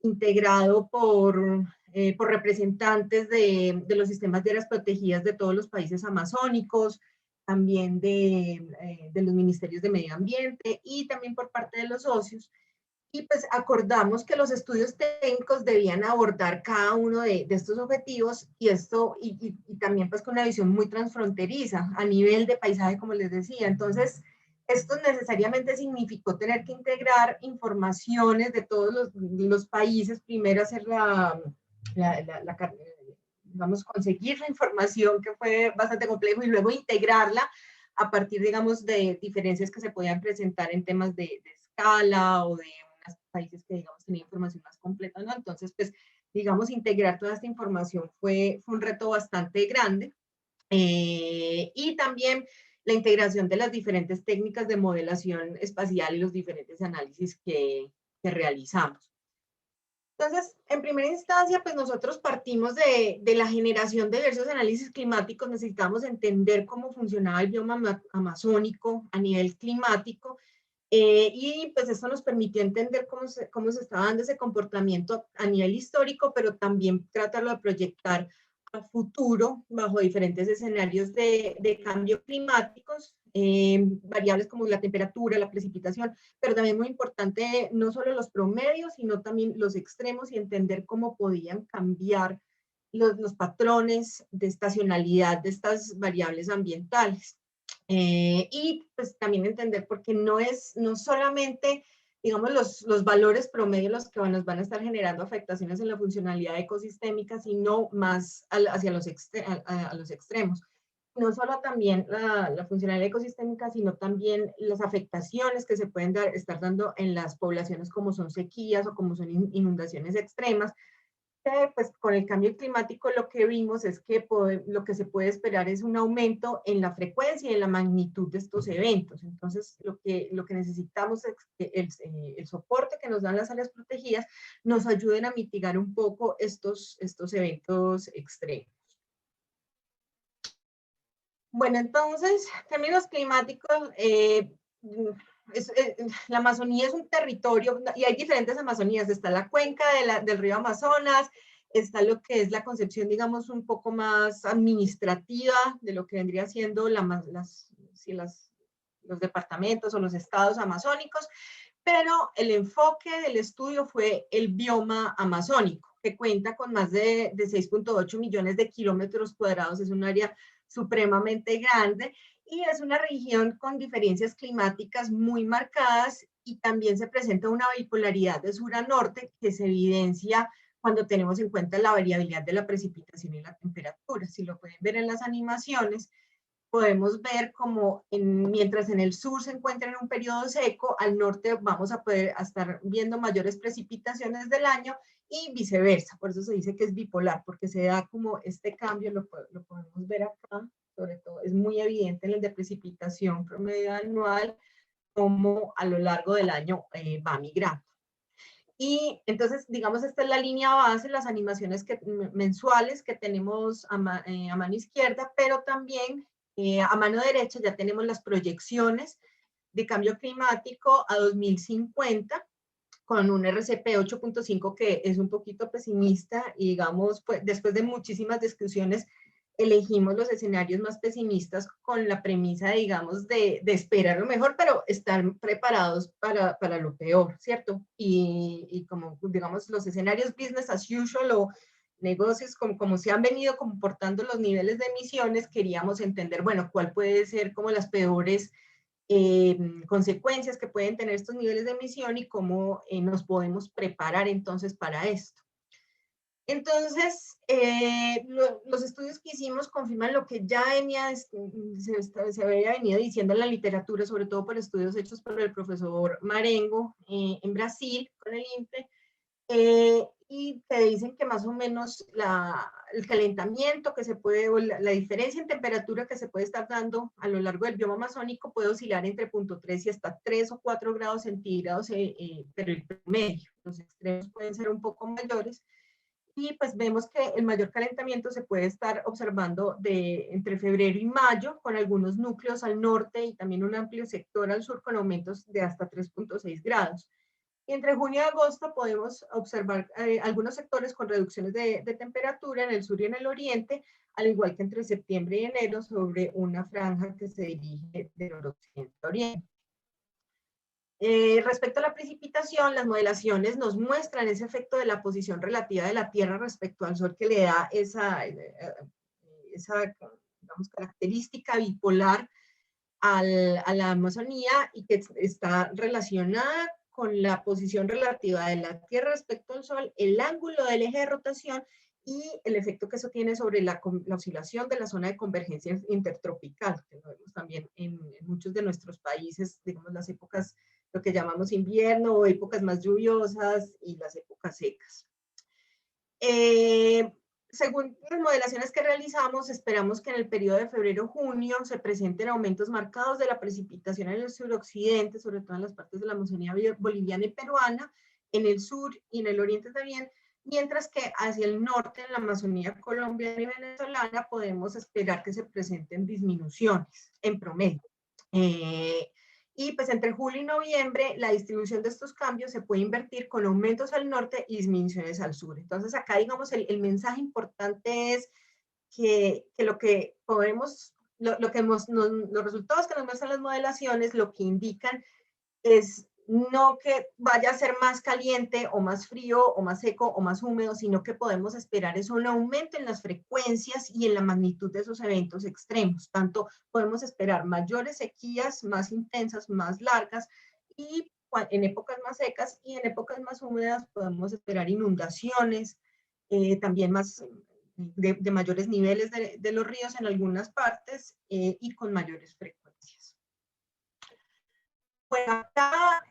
integrado por representantes de los sistemas de áreas protegidas de todos los países amazónicos, también de los ministerios de medio ambiente y también por parte de los socios. Y pues acordamos que los estudios técnicos debían abordar cada uno de estos objetivos y también pues con una visión muy transfronteriza a nivel de paisaje, como les decía. Entonces, esto necesariamente significó tener que integrar informaciones de todos los países, primero hacer vamos a conseguir la información, que fue bastante complejo, y luego integrarla a partir, digamos, de diferencias que se podían presentar en temas de escala o de países que, digamos, tenían información más completa, ¿no? Entonces, pues, digamos, integrar toda esta información fue un reto bastante grande. Y también la integración de las diferentes técnicas de modelación espacial y los diferentes análisis que realizamos. Entonces, en primera instancia, pues nosotros partimos de la generación de diversos análisis climáticos. Necesitamos entender cómo funcionaba el bioma amazónico a nivel climático, y pues esto nos permitió entender cómo se estaba dando ese comportamiento a nivel histórico, pero también tratarlo de proyectar a futuro bajo diferentes escenarios de cambio climáticos, variables como la temperatura, la precipitación, pero también muy importante no solo los promedios, sino también los extremos y entender cómo podían cambiar los patrones de estacionalidad de estas variables ambientales. Y pues también entender porque no solamente, digamos, los valores promedio los que nos van a estar generando afectaciones en la funcionalidad ecosistémica, sino más hacia los extremos. No solo también la funcionalidad ecosistémica, sino también las afectaciones que se pueden estar dando en las poblaciones, como son sequías o como son inundaciones extremas. Pues con el cambio climático lo que vimos es que lo que se puede esperar es un aumento en la frecuencia y en la magnitud de estos eventos. Entonces, lo que necesitamos es que el soporte que nos dan las áreas protegidas nos ayuden a mitigar un poco estos eventos extremos. Bueno, entonces, términos climáticos, la Amazonía es un territorio, y hay diferentes Amazonías. Está la cuenca del río Amazonas, está lo que es la concepción, digamos, un poco más administrativa de lo que vendría siendo los departamentos o los estados amazónicos, pero el enfoque del estudio fue el bioma amazónico, que cuenta con más de 6.8 millones de kilómetros cuadrados. Es un área supremamente grande y es una región con diferencias climáticas muy marcadas, y también se presenta una bipolaridad de sur a norte que se evidencia cuando tenemos en cuenta la variabilidad de la precipitación y la temperatura. Si lo pueden ver en las animaciones, podemos ver como mientras en el sur se encuentra en un periodo seco, al norte vamos a poder estar viendo mayores precipitaciones del año y viceversa. Por eso se dice que es bipolar, porque se da como este cambio, lo podemos ver acá, sobre todo es muy evidente en el de precipitación promedio anual, como a lo largo del año va migrando. Y entonces, digamos, esta es la línea base, las animaciones mensuales que tenemos a mano izquierda, pero también a mano derecha ya tenemos las proyecciones de cambio climático a 2050, con un RCP 8.5 que es un poquito pesimista y digamos, pues, después de muchísimas discusiones, elegimos los escenarios más pesimistas con la premisa, digamos, de esperar lo mejor, pero estar preparados para lo peor, ¿cierto? Y como, digamos, los escenarios business as usual o negocios como se han venido comportando los niveles de emisiones, queríamos entender, bueno, cuál puede ser como las peores consecuencias que pueden tener estos niveles de emisión y cómo nos podemos preparar entonces para esto. Entonces, los estudios que hicimos confirman lo que ya se había venido diciendo en la literatura, sobre todo por estudios hechos por el profesor Marengo en Brasil, con el INPE, y que dicen que más o menos el calentamiento que se puede, o la diferencia en temperatura que se puede estar dando a lo largo del bioma amazónico puede oscilar entre 0.3 y hasta 3 o 4 grados centígrados, pero el promedio, los extremos pueden ser un poco mayores. Y pues vemos que el mayor calentamiento se puede estar observando entre febrero y mayo, con algunos núcleos al norte y también un amplio sector al sur con aumentos de hasta 3.6 grados. Y entre junio y agosto podemos observar algunos sectores con reducciones de temperatura en el sur y en el oriente, al igual que entre septiembre y enero sobre una franja que se dirige de noroccidente a oriente. Respecto a la precipitación, las modelaciones nos muestran ese efecto de la posición relativa de la Tierra respecto al Sol que le da esa digamos, característica bipolar a la Amazonía y que está relacionada con la posición relativa de la Tierra respecto al Sol, el ángulo del eje de rotación y el efecto que eso tiene sobre la oscilación de la zona de convergencia intertropical, que lo vemos también en muchos de nuestros países, digamos las épocas, lo que llamamos invierno, o épocas más lluviosas y las épocas secas. Según las modelaciones que realizamos, esperamos que en el periodo de febrero-junio se presenten aumentos marcados de la precipitación en el suroccidente, sobre todo en las partes de la Amazonía boliviana y peruana, en el sur y en el oriente también, mientras que hacia el norte, en la Amazonía colombiana y venezolana, podemos esperar que se presenten disminuciones en promedio. Y pues entre julio y noviembre la distribución de estos cambios se puede invertir con aumentos al norte y disminuciones al sur. Entonces acá digamos el mensaje importante es que lo que podemos, los resultados que nos muestran las modelaciones lo que indican es no que vaya a ser más caliente o más frío o más seco o más húmedo, sino que podemos esperar es un aumento en las frecuencias y en la magnitud de esos eventos extremos. Tanto podemos esperar mayores sequías, más intensas, más largas, y en épocas más secas y en épocas más húmedas podemos esperar inundaciones, también más de mayores niveles de los ríos en algunas partes y con mayores frecuencias. Bueno, acá,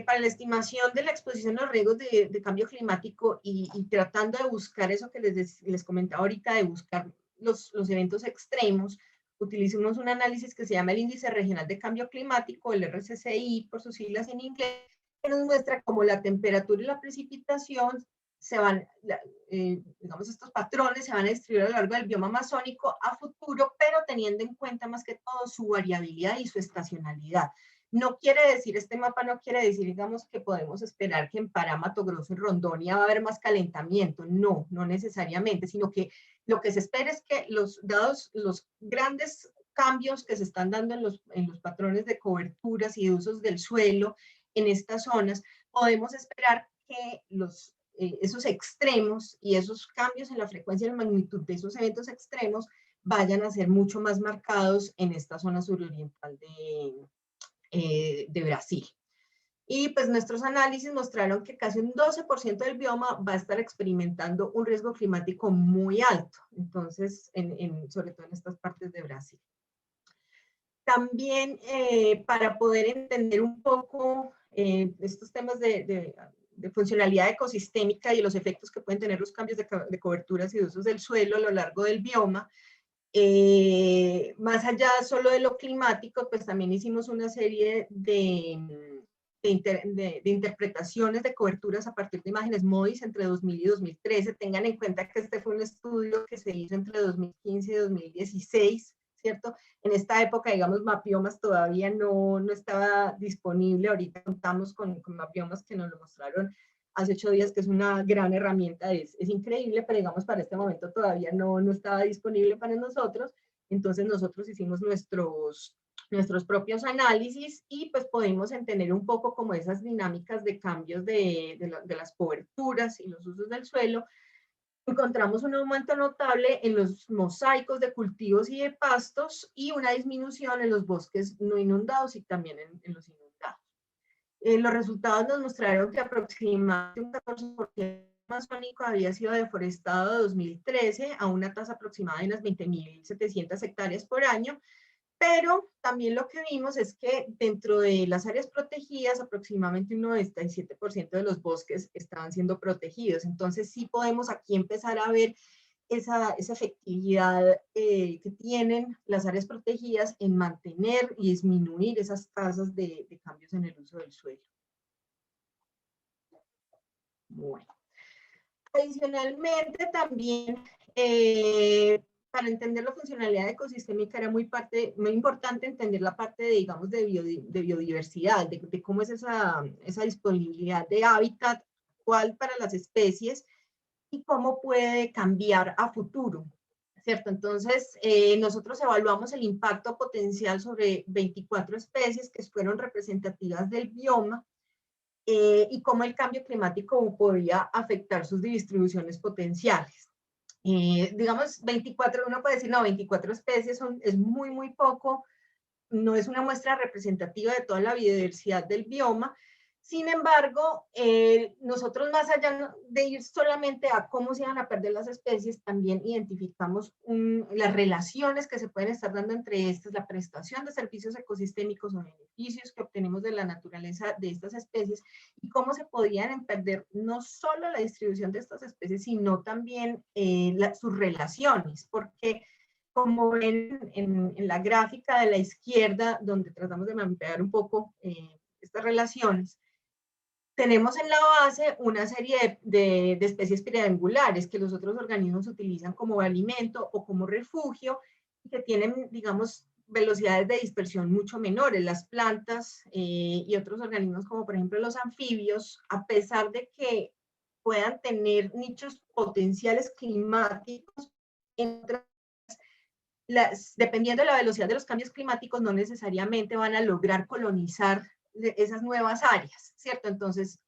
para la estimación de la exposición a los riesgos de cambio climático y tratando de buscar eso que les comentaba ahorita, de buscar los eventos extremos, utilizamos un análisis que se llama el Índice Regional de Cambio Climático, el RCCI por sus siglas en inglés, que nos muestra cómo la temperatura y la precipitación se van, digamos, estos patrones se van a distribuir a lo largo del bioma amazónico a futuro, pero teniendo en cuenta más que todo su variabilidad y su estacionalidad. No quiere decir, este mapa no quiere decir, digamos, que podemos esperar que en Pará, Mato Grosso y Rondônia va a haber más calentamiento. No, no necesariamente, sino que lo que se espera es que dados los grandes cambios que se están dando en los patrones de coberturas y de usos del suelo en estas zonas, podemos esperar que esos extremos y esos cambios en la frecuencia y la magnitud de esos eventos extremos vayan a ser mucho más marcados en esta zona suroriental de Brasil. Y pues nuestros análisis mostraron que casi un 12% del bioma va a estar experimentando un riesgo climático muy alto, entonces, sobre todo en estas partes de Brasil. También para poder entender un poco estos temas de funcionalidad ecosistémica y los efectos que pueden tener los cambios de coberturas y de usos del suelo a lo largo del bioma, más allá solo de lo climático, pues también hicimos una serie de interpretaciones de coberturas a partir de imágenes MODIS entre 2000 y 2013. Tengan en cuenta que este fue un estudio que se hizo entre 2015 y 2016, ¿cierto? En esta época, digamos, Mapiomas todavía no estaba disponible. Ahorita contamos con Mapiomas que nos lo mostraron hace 8 días, que es una gran herramienta, es increíble, pero digamos para este momento todavía no estaba disponible para nosotros. Entonces nosotros hicimos nuestros propios análisis y pues podemos entender un poco como esas dinámicas de cambios de las coberturas y los usos del suelo. Encontramos un aumento notable en los mosaicos de cultivos y de pastos y una disminución en los bosques no inundados y también en los inundados. Los resultados nos mostraron que aproximadamente un 14% amazónico había sido deforestado de 2013 a una tasa aproximada de unas 20.700 hectáreas por año, pero también lo que vimos es que dentro de las áreas protegidas aproximadamente un 97% de los bosques estaban siendo protegidos. Entonces sí podemos aquí empezar a ver esa efectividad que tienen las áreas protegidas en mantener y disminuir esas tasas de cambios en el uso del suelo. Bueno. Adicionalmente también, para entender la funcionalidad ecosistémica era muy importante entender la parte de, digamos, de biodiversidad, de cómo es esa disponibilidad de hábitat, cuál para las especies, y cómo puede cambiar a futuro, ¿cierto? Entonces, nosotros evaluamos el impacto potencial sobre 24 especies que fueron representativas del bioma y cómo el cambio climático podría afectar sus distribuciones potenciales. Digamos, 24, uno puede decir, no, 24 especies es muy, muy poco, no es una muestra representativa de toda la biodiversidad del bioma. Sin embargo, nosotros más allá de ir solamente a cómo se van a perder las especies, también identificamos las relaciones que se pueden estar dando entre estas, la prestación de servicios ecosistémicos o beneficios que obtenemos de la naturaleza de estas especies y cómo se podrían perder no solo la distribución de estas especies, sino también sus relaciones, porque como ven en la gráfica de la izquierda, donde tratamos de mapear un poco estas relaciones, tenemos en la base una serie de especies triangulares que los otros organismos utilizan como alimento o como refugio, que tienen, digamos, velocidades de dispersión mucho menores. Las plantas y otros organismos, como por ejemplo los anfibios, a pesar de que puedan tener nichos potenciales climáticos, dependiendo de la velocidad de los cambios climáticos, no necesariamente van a lograr colonizar esas nuevas áreas, ¿cierto? Entonces,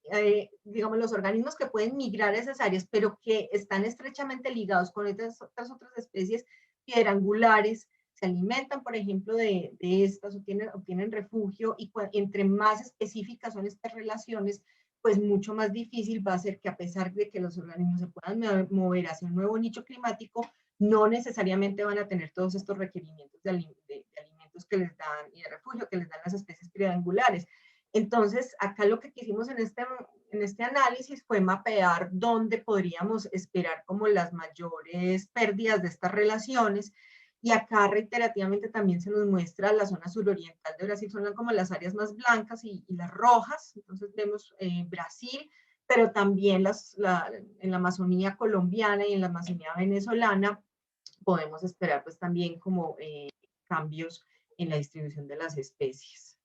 digamos, los organismos que pueden migrar a esas áreas, pero que están estrechamente ligados con estas otras especies piedrangulares, se alimentan, por ejemplo, de estas, obtienen refugio, y entre más específicas son estas relaciones, pues mucho más difícil va a ser que, a pesar de que los organismos se puedan mover hacia un nuevo nicho climático, no necesariamente van a tener todos estos requerimientos de alimentos que les dan y de refugio que les dan las especies triangulares. Entonces, acá lo que quisimos en este análisis fue mapear dónde podríamos esperar como las mayores pérdidas de estas relaciones. Y acá reiterativamente también se nos muestra la zona suroriental de Brasil, son como las áreas más blancas y las rojas. Entonces vemos Brasil, pero también en la Amazonía colombiana y en la Amazonía venezolana podemos esperar pues también como cambios en la distribución de las especies.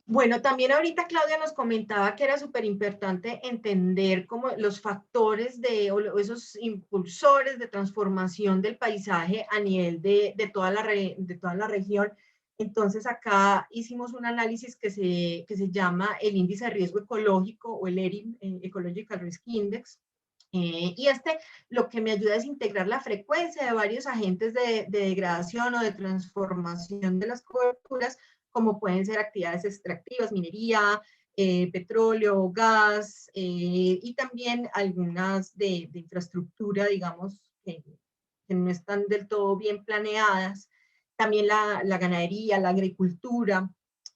Bueno, también ahorita Claudia nos comentaba que era súper importante entender como los factores o esos impulsores de transformación del paisaje a nivel de toda la región. Entonces acá hicimos un análisis que se llama el índice de riesgo ecológico o el ERIM, Ecological Risk Index. Y lo que me ayuda es integrar la frecuencia de varios agentes de degradación o de transformación de las coberturas como pueden ser actividades extractivas, minería, petróleo, gas, y también algunas de infraestructura, digamos, que no están del todo bien planeadas. También la ganadería, la agricultura.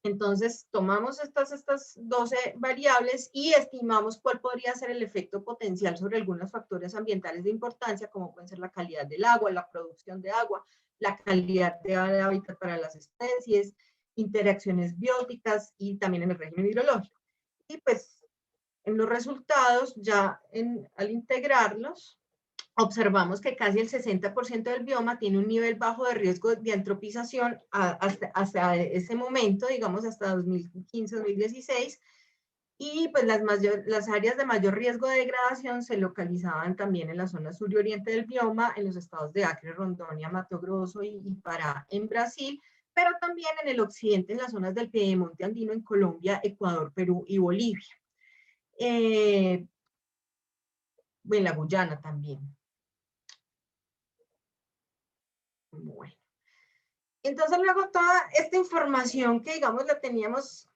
Entonces, tomamos estas 12 variables y estimamos cuál podría ser el efecto potencial sobre algunos factores ambientales de importancia, como pueden ser la calidad del agua, la producción de agua, la calidad de hábitat para las especies, interacciones bióticas y también en el régimen hidrológico. Y pues, en los resultados, ya al integrarlos, observamos que casi el 60% del bioma tiene un nivel bajo de riesgo de antropización hasta ese momento, digamos hasta 2015-2016, y pues las áreas de mayor riesgo de degradación se localizaban también en la zona sur y oriente del bioma, en los estados de Acre, Rondônia, Mato Grosso y Pará en Brasil, pero también en el occidente, en las zonas del Piedemonte andino en Colombia, Ecuador, Perú y Bolivia. En la Guyana también. Bueno. Entonces luego toda esta información que digamos la teníamos,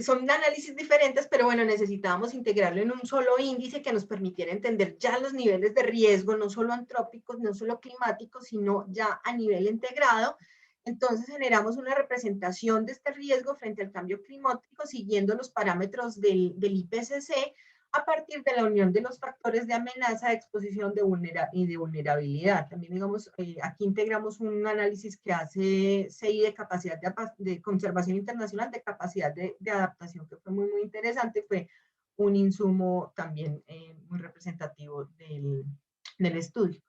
son análisis diferentes, pero bueno, necesitábamos integrarlo en un solo índice que nos permitiera entender ya los niveles de riesgo, no solo antrópicos, no solo climáticos, sino ya a nivel integrado. Entonces generamos una representación de este riesgo frente al cambio climático siguiendo los parámetros del IPCC, a partir de la unión de los factores de amenaza, de exposición y de vulnerabilidad. También, digamos, aquí integramos un análisis que hace CI de capacidad de conservación internacional, de capacidad de adaptación, que fue muy interesante, fue un insumo también muy representativo del estudio.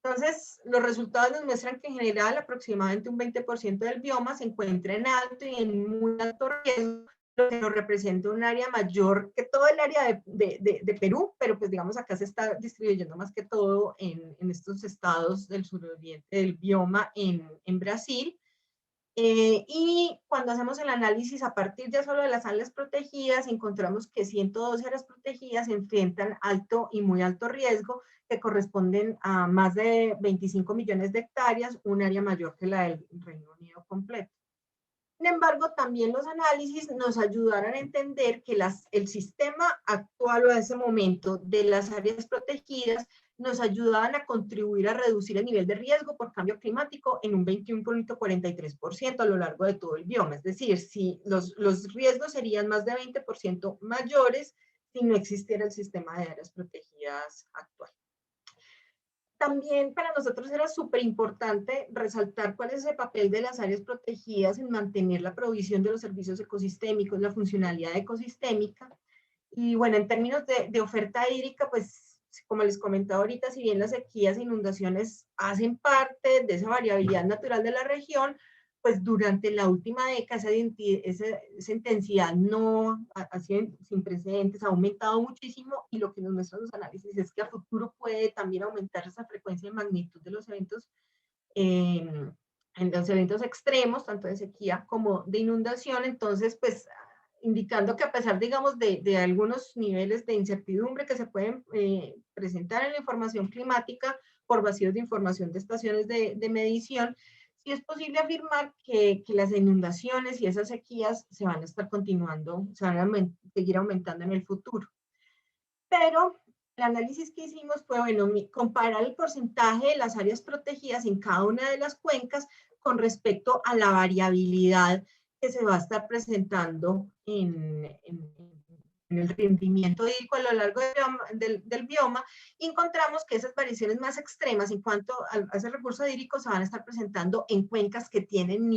Entonces, los resultados nos muestran que en general aproximadamente un 20% del bioma se encuentra en alto y en muy alto riesgo, lo que nos representa un área mayor que todo el área de Perú, pero pues digamos acá se está distribuyendo más que todo en estos estados del suroriente del bioma en Brasil. Y cuando hacemos el análisis a partir ya solo de las áreas protegidas, encontramos que 112 áreas protegidas enfrentan alto y muy alto riesgo, que corresponden a más de 25 millones de hectáreas, un área mayor que la del Reino Unido completo. Sin embargo, también los análisis nos ayudaron a entender que el sistema actual o a ese momento de las áreas protegidas nos ayudaban a contribuir a reducir el nivel de riesgo por cambio climático en un 21.43% a lo largo de todo el bioma. Es decir, si los riesgos serían más de 20% mayores si no existiera el sistema de áreas protegidas actual. También para nosotros era súper importante resaltar cuál es el papel de las áreas protegidas en mantener la provisión de los servicios ecosistémicos, la funcionalidad ecosistémica. Y bueno, en términos de oferta hídrica, pues como les comentaba ahorita, si bien las sequías e inundaciones hacen parte de esa variabilidad natural de la región, pues durante la última década esa intensidad no ha sido sin precedentes, ha aumentado muchísimo, y lo que nos muestran los análisis es que a futuro puede también aumentar esa frecuencia y magnitud de los eventos, en los eventos extremos, tanto de sequía como de inundación. Entonces, pues indicando que a pesar, digamos, de algunos niveles de incertidumbre que se pueden presentar en la información climática por vacíos de información de estaciones de medición, sí es posible afirmar que las inundaciones y esas sequías se van a estar continuando, se van a seguir aumentando en el futuro. Pero el análisis que hicimos fue, bueno, comparar el porcentaje de las áreas protegidas en cada una de las cuencas con respecto a la variabilidad que se va a estar presentando en el rendimiento hídrico a lo largo del bioma, y encontramos que esas variaciones más extremas en cuanto a ese recurso hídrico se van a estar presentando en cuencas que tienen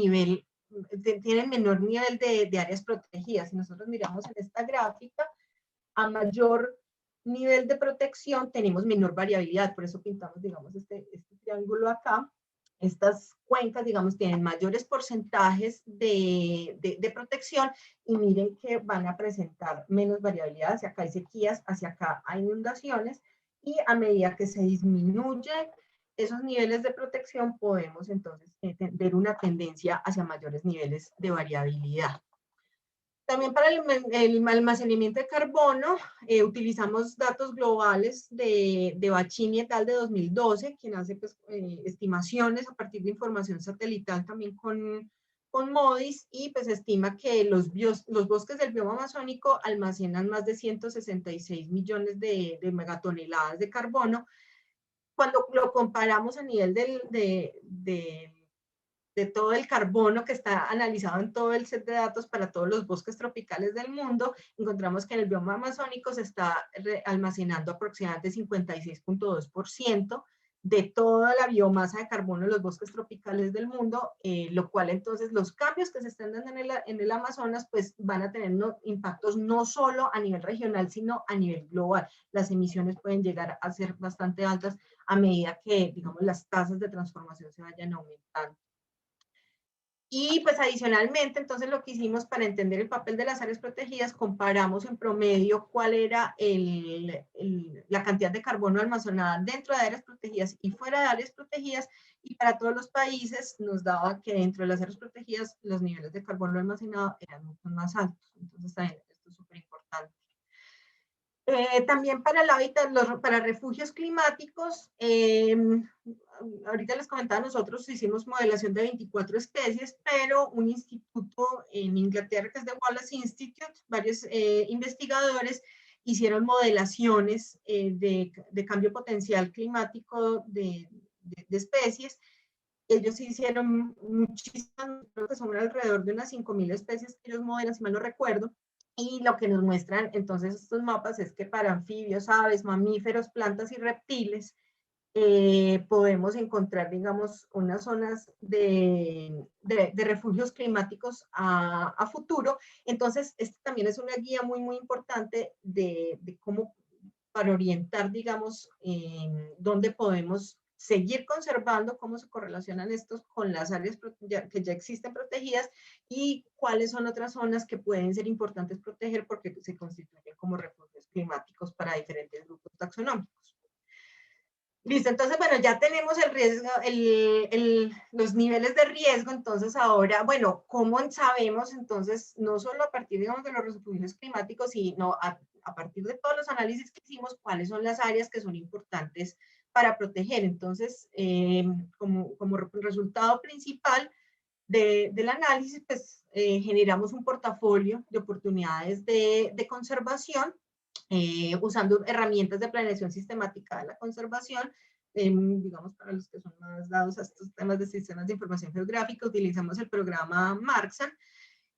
menor nivel de áreas protegidas. Si nosotros miramos en esta gráfica, a mayor nivel de protección tenemos menor variabilidad, por eso pintamos, digamos, este triángulo acá. Estas cuencas, digamos, tienen mayores porcentajes de protección, y miren que van a presentar menos variabilidad. Hacia acá hay sequías, hacia acá hay inundaciones, y a medida que se disminuyen esos niveles de protección, podemos entonces ver una tendencia hacia mayores niveles de variabilidad. También para el almacenamiento de carbono, utilizamos datos globales de Bacchini et al. De 2012, quien hace pues, estimaciones a partir de información satelital también con con MODIS, y pues estima que los bosques del bioma amazónico almacenan más de 166 millones de megatoneladas de carbono. Cuando lo comparamos a nivel de todo el carbono que está analizado en todo el set de datos para todos los bosques tropicales del mundo, encontramos que en el bioma amazónico se está almacenando aproximadamente 56.2% de toda la biomasa de carbono en los bosques tropicales del mundo, lo cual entonces los cambios que se están dando en el Amazonas pues van a tener impactos no solo a nivel regional, sino a nivel global. Las emisiones pueden llegar a ser bastante altas a medida que, digamos, las tasas de transformación se vayan aumentando. Y pues adicionalmente, entonces lo que hicimos para entender el papel de las áreas protegidas, comparamos en promedio cuál era la cantidad de carbono almacenada dentro de áreas protegidas y fuera de áreas protegidas, y para todos los países nos daba que dentro de las áreas protegidas los niveles de carbono almacenado eran mucho más altos. Entonces también esto es súper importante. También para el hábitat, para refugios climáticos, ahorita les comentaba, nosotros hicimos modelación de 24 especies, pero un instituto en Inglaterra, que es The Wallace Institute, varios investigadores hicieron modelaciones de cambio potencial climático de especies. Ellos hicieron muchísimas, creo que son alrededor de unas 5.000 especies que ellos modelan, si mal no recuerdo. Y lo que nos muestran entonces estos mapas es que para anfibios, aves, mamíferos, plantas y reptiles podemos encontrar, digamos, unas zonas de refugios climáticos a futuro. Entonces, este también es una guía muy, muy importante de cómo, para orientar, digamos, dónde podemos seguir conservando, cómo se correlacionan estos con las áreas que ya existen protegidas y cuáles son otras zonas que pueden ser importantes proteger porque se constituyen como refugios climáticos para diferentes grupos taxonómicos. Listo, entonces, bueno, ya tenemos el riesgo, los niveles de riesgo, entonces ahora, bueno, ¿cómo sabemos entonces, no solo a partir, digamos, de los refugios climáticos, sino a partir de todos los análisis que hicimos, cuáles son las áreas que son importantes para proteger? Entonces, como resultado principal del análisis, pues generamos un portafolio de oportunidades de conservación, usando herramientas de planeación sistemática de la conservación. Digamos, para los que son más dados a estos temas de sistemas de información geográfica, utilizamos el programa Marxan.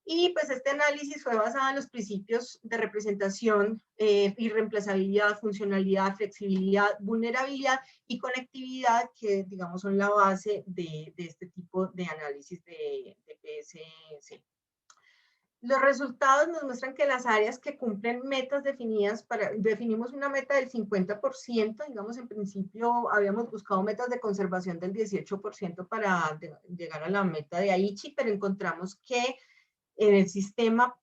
Y pues este análisis fue basado en los principios de representación, irreemplazabilidad, funcionalidad, flexibilidad, vulnerabilidad y conectividad, que digamos son la base de este tipo de análisis de PSC. Los resultados nos muestran que las áreas que cumplen metas definidas, definimos una meta del 50%, digamos, en principio habíamos buscado metas de conservación del 18% para llegar a la meta de Aichi, pero encontramos que en el sistema,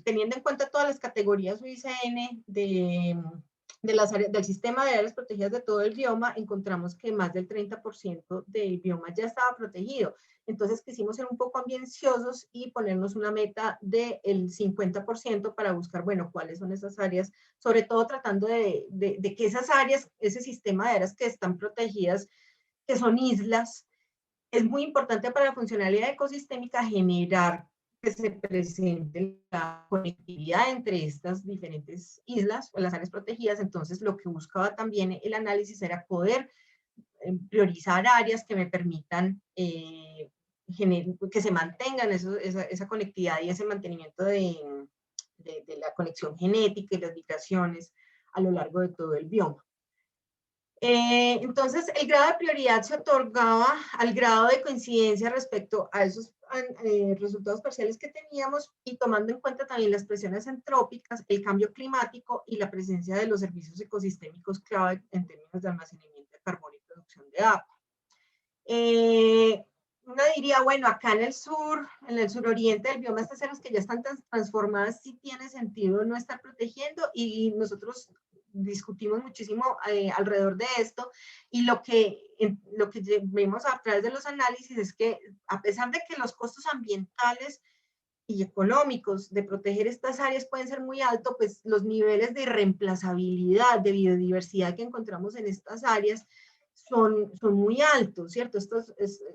teniendo en cuenta todas las categorías UICN del sistema de áreas protegidas de todo el bioma, encontramos que más del 30% del bioma ya estaba protegido. Entonces quisimos ser un poco ambiciosos y ponernos una meta del 50% para buscar, bueno, cuáles son esas áreas, sobre todo tratando de que esas áreas, ese sistema de áreas que están protegidas, que son islas, es muy importante para la funcionalidad ecosistémica generar que se presente la conectividad entre estas diferentes islas o las áreas protegidas. Entonces, lo que buscaba también el análisis era poder priorizar áreas que me permitan que se mantengan esa conectividad y ese mantenimiento de la conexión genética y las migraciones a lo largo de todo el bioma. Entonces, el grado de prioridad se otorgaba al grado de coincidencia respecto a esos resultados parciales que teníamos, y tomando en cuenta también las presiones entrópicas, el cambio climático y la presencia de los servicios ecosistémicos clave en términos de almacenamiento de carbono y producción de agua. Uno diría, bueno, acá en el suroriente del bioma, estas áreas que ya están transformadas, sí tiene sentido no estar protegiendo, y nosotros discutimos muchísimo alrededor de esto, y lo que vemos a través de los análisis es que, a pesar de que los costos ambientales y económicos de proteger estas áreas pueden ser muy altos, pues los niveles de reemplazabilidad, de biodiversidad que encontramos en estas áreas son muy altos, ¿cierto?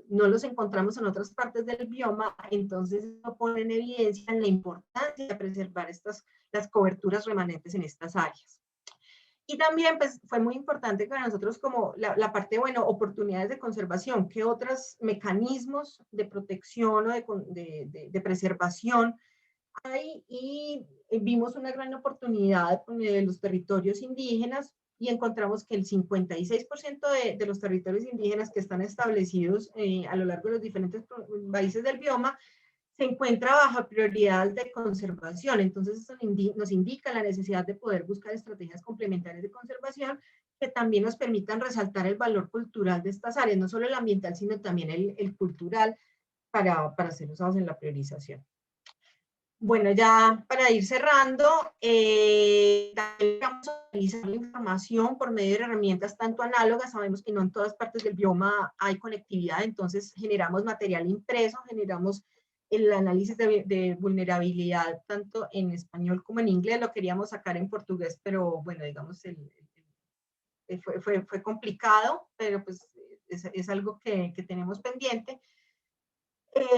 No los encontramos en otras partes del bioma, entonces eso pone en evidencia la importancia de preservar las coberturas remanentes en estas áreas. Y también pues, fue muy importante para nosotros como la parte, bueno, oportunidades de conservación, qué otros mecanismos de protección o de preservación hay, y vimos una gran oportunidad de los territorios indígenas y encontramos que el 56% de los territorios indígenas que están establecidos a lo largo de los diferentes países del bioma se encuentra bajo prioridad de conservación. Entonces, eso nos indica la necesidad de poder buscar estrategias complementarias de conservación que también nos permitan resaltar el valor cultural de estas áreas, no solo el ambiental, sino también el cultural para ser usados en la priorización. Bueno, ya para ir cerrando, también vamos a utilizar la información por medio de herramientas tanto análogas. Sabemos que no en todas partes del bioma hay conectividad, entonces generamos material impreso, generamos el análisis de vulnerabilidad tanto en español como en inglés. Lo queríamos sacar en portugués, pero bueno, digamos, fue complicado, pero pues es algo que tenemos pendiente.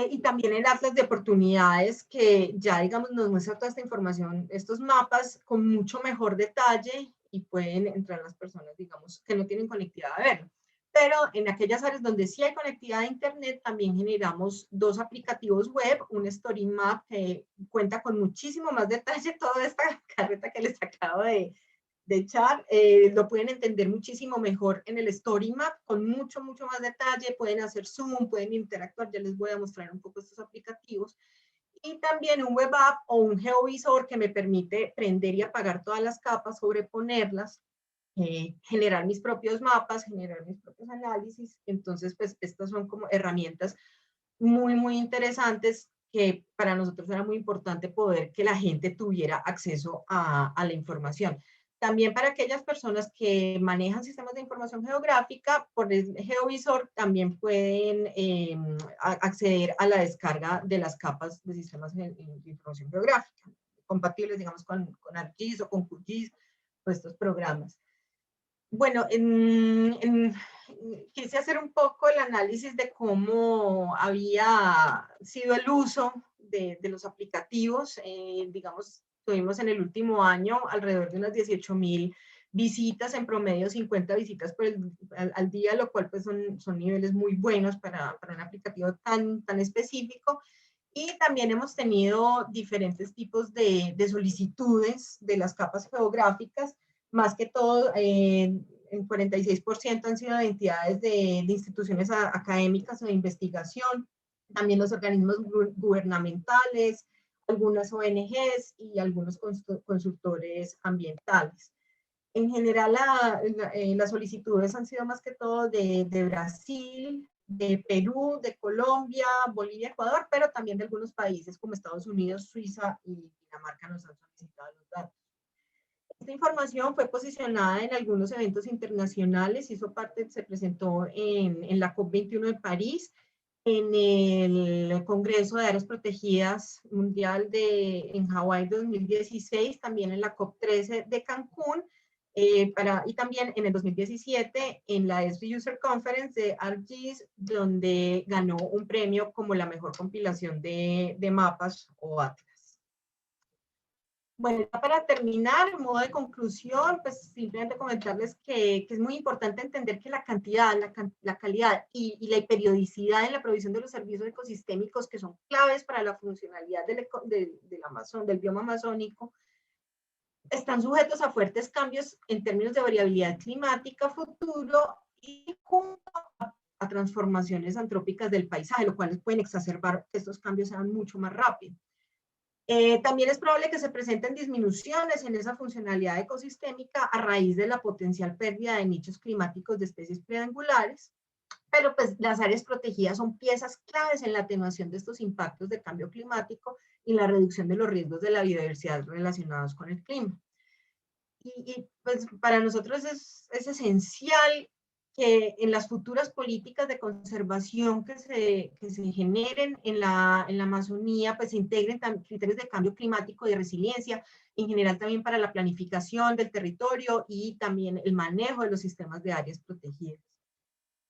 Y también el Atlas de Oportunidades, que ya, digamos, nos muestra toda esta información, estos mapas con mucho mejor detalle, y pueden entrar las personas, digamos, que no tienen conectividad a verlo. Pero en aquellas áreas donde sí hay conectividad a Internet, también generamos 2 aplicativos web, un Story Map que cuenta con muchísimo más detalle, toda esta carreta que les acabo de echar, lo pueden entender muchísimo mejor en el Story Map, con mucho más detalle, pueden hacer zoom, pueden interactuar, ya les voy a mostrar un poco estos aplicativos, y también un web app o un geovisor que me permite prender y apagar todas las capas, sobreponerlas, generar mis propios mapas, generar mis propios análisis. Entonces, pues estas son como herramientas muy interesantes que para nosotros era muy importante poder que la gente tuviera acceso a la información. También para aquellas personas que manejan sistemas de información geográfica, por el geovisor también pueden acceder a la descarga de las capas de sistemas de información geográfica, compatibles, digamos, con ArcGIS o con QGIS, o estos programas. Bueno, quise hacer un poco el análisis de cómo había sido el uso de los aplicativos. Digamos, tuvimos en el último año alrededor de unas 18.000 visitas, en promedio 50 visitas al día, lo cual pues son niveles muy buenos para un aplicativo tan específico. Y también hemos tenido diferentes tipos de solicitudes de las capas geográficas. Más que todo, el 46% han sido de entidades de instituciones académicas o de investigación, también los organismos gubernamentales, algunas ONGs y algunos consultores ambientales. En general, las solicitudes han sido más que todo de Brasil, de Perú, de Colombia, Bolivia, Ecuador, pero también de algunos países como Estados Unidos, Suiza y Dinamarca nos han solicitado los datos. Esta información fue posicionada en algunos eventos internacionales, se presentó en la COP21 de París, en el Congreso de Áreas Protegidas Mundial en Hawái 2016, también en la COP13 de Cancún, y también en el 2017 en la ESRI User Conference de ArcGIS, donde ganó un premio como la mejor compilación de mapas o atlas. Bueno, ya para terminar, en modo de conclusión, pues simplemente comentarles que es muy importante entender que la cantidad, la calidad y la periodicidad en la provisión de los servicios ecosistémicos, que son claves para la funcionalidad del bioma amazónico, están sujetos a fuertes cambios en términos de variabilidad climática futuro y junto a transformaciones antrópicas del paisaje, lo cual pueden exacerbar que estos cambios sean mucho más rápidos. También es probable que se presenten disminuciones en esa funcionalidad ecosistémica a raíz de la potencial pérdida de nichos climáticos de especies preangulares, pero pues las áreas protegidas son piezas claves en la atenuación de estos impactos de cambio climático y la reducción de los riesgos de la biodiversidad relacionados con el clima. Y pues para nosotros es esencial que en las futuras políticas de conservación que se generen en la Amazonía, pues se integren criterios de cambio climático y de resiliencia, en general también para la planificación del territorio y también el manejo de los sistemas de áreas protegidas.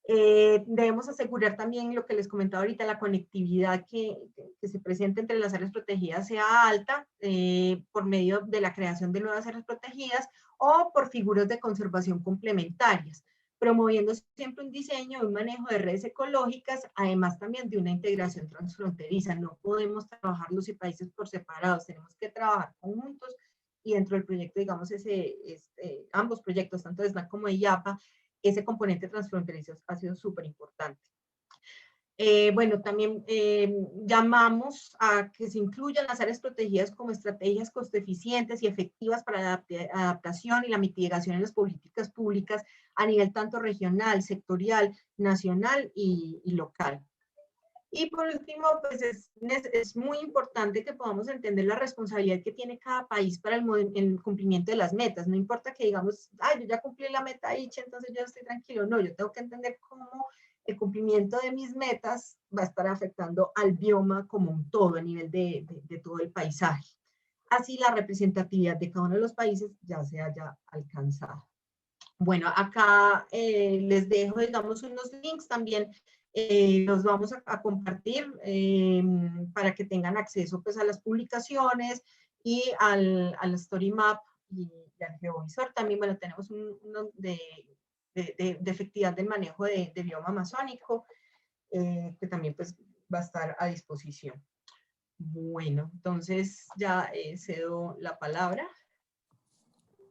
Debemos asegurar también lo que les comentaba ahorita, la conectividad que se presenta entre las áreas protegidas sea alta por medio de la creación de nuevas áreas protegidas o por figuras de conservación complementarias, promoviendo siempre un diseño y un manejo de redes ecológicas, además también de una integración transfronteriza. No podemos trabajar los países por separados, tenemos que trabajar conjuntos y dentro del proyecto, digamos, ambos proyectos, tanto de SNAC como de IAPA, ese componente transfronterizo ha sido súper importante. Bueno, también llamamos a que se incluyan las áreas protegidas como estrategias costo eficientes y efectivas para la adaptación y la mitigación en las políticas públicas a nivel tanto regional, sectorial, nacional y local. Y por último, pues es muy importante que podamos entender la responsabilidad que tiene cada país para el cumplimiento de las metas. No importa que digamos, ay, yo ya cumplí la meta Aichi, entonces yo estoy tranquilo. No, yo tengo que entender cómo el cumplimiento de mis metas va a estar afectando al bioma como un todo, a nivel de todo el paisaje. Así la representatividad de cada uno de los países ya se haya alcanzado. Bueno, acá les dejo, digamos, unos links también. Los vamos a compartir para que tengan acceso pues, a las publicaciones y al Story Map y al geovisor. También, bueno, tenemos uno de efectividad del manejo de bioma amazónico, que también pues, va a estar a disposición. Bueno, entonces ya cedo la palabra.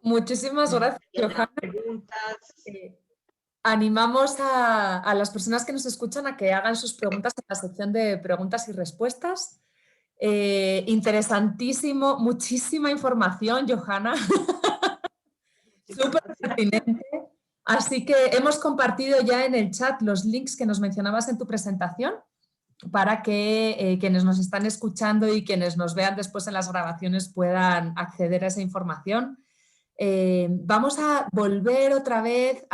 Muchísimas gracias, Johanna. Preguntas. Animamos a las personas que nos escuchan a que hagan sus preguntas en la sección de preguntas y respuestas. Interesantísimo, muchísima información, Johanna. Súper pertinente. Así que hemos compartido ya en el chat los links que nos mencionabas en tu presentación para que quienes nos están escuchando y quienes nos vean después en las grabaciones puedan acceder a esa información. Vamos a volver otra vez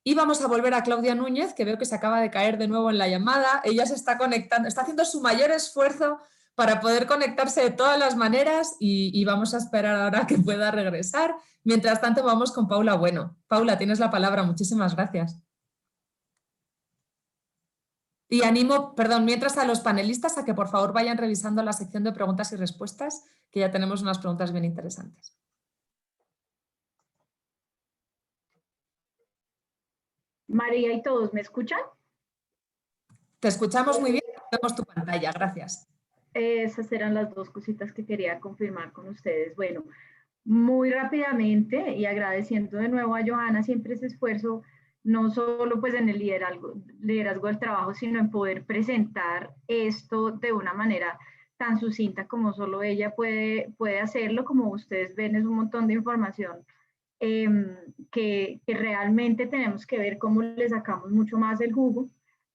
y vamos a volver a Claudia Núñez, que veo que se acaba de caer de nuevo en la llamada. Ella se está conectando, está haciendo su mayor esfuerzo para poder conectarse de todas las maneras y vamos a esperar ahora que pueda regresar. Mientras tanto, vamos con Paula Bueno. Paula, tienes la palabra. Muchísimas gracias. Y animo, perdón, mientras a los panelistas a que por favor vayan revisando la sección de preguntas y respuestas, que ya tenemos unas preguntas bien interesantes. María y todos, ¿me escuchan? Te escuchamos muy bien, vemos tu pantalla, gracias. Esas eran las dos cositas que quería confirmar con ustedes. Bueno, muy rápidamente y agradeciendo de nuevo a Johanna siempre ese esfuerzo, no solo pues en el liderazgo del trabajo, sino en poder presentar esto de una manera tan sucinta como solo ella puede hacerlo. Como ustedes ven, es un montón de información que realmente tenemos que ver cómo le sacamos mucho más el jugo.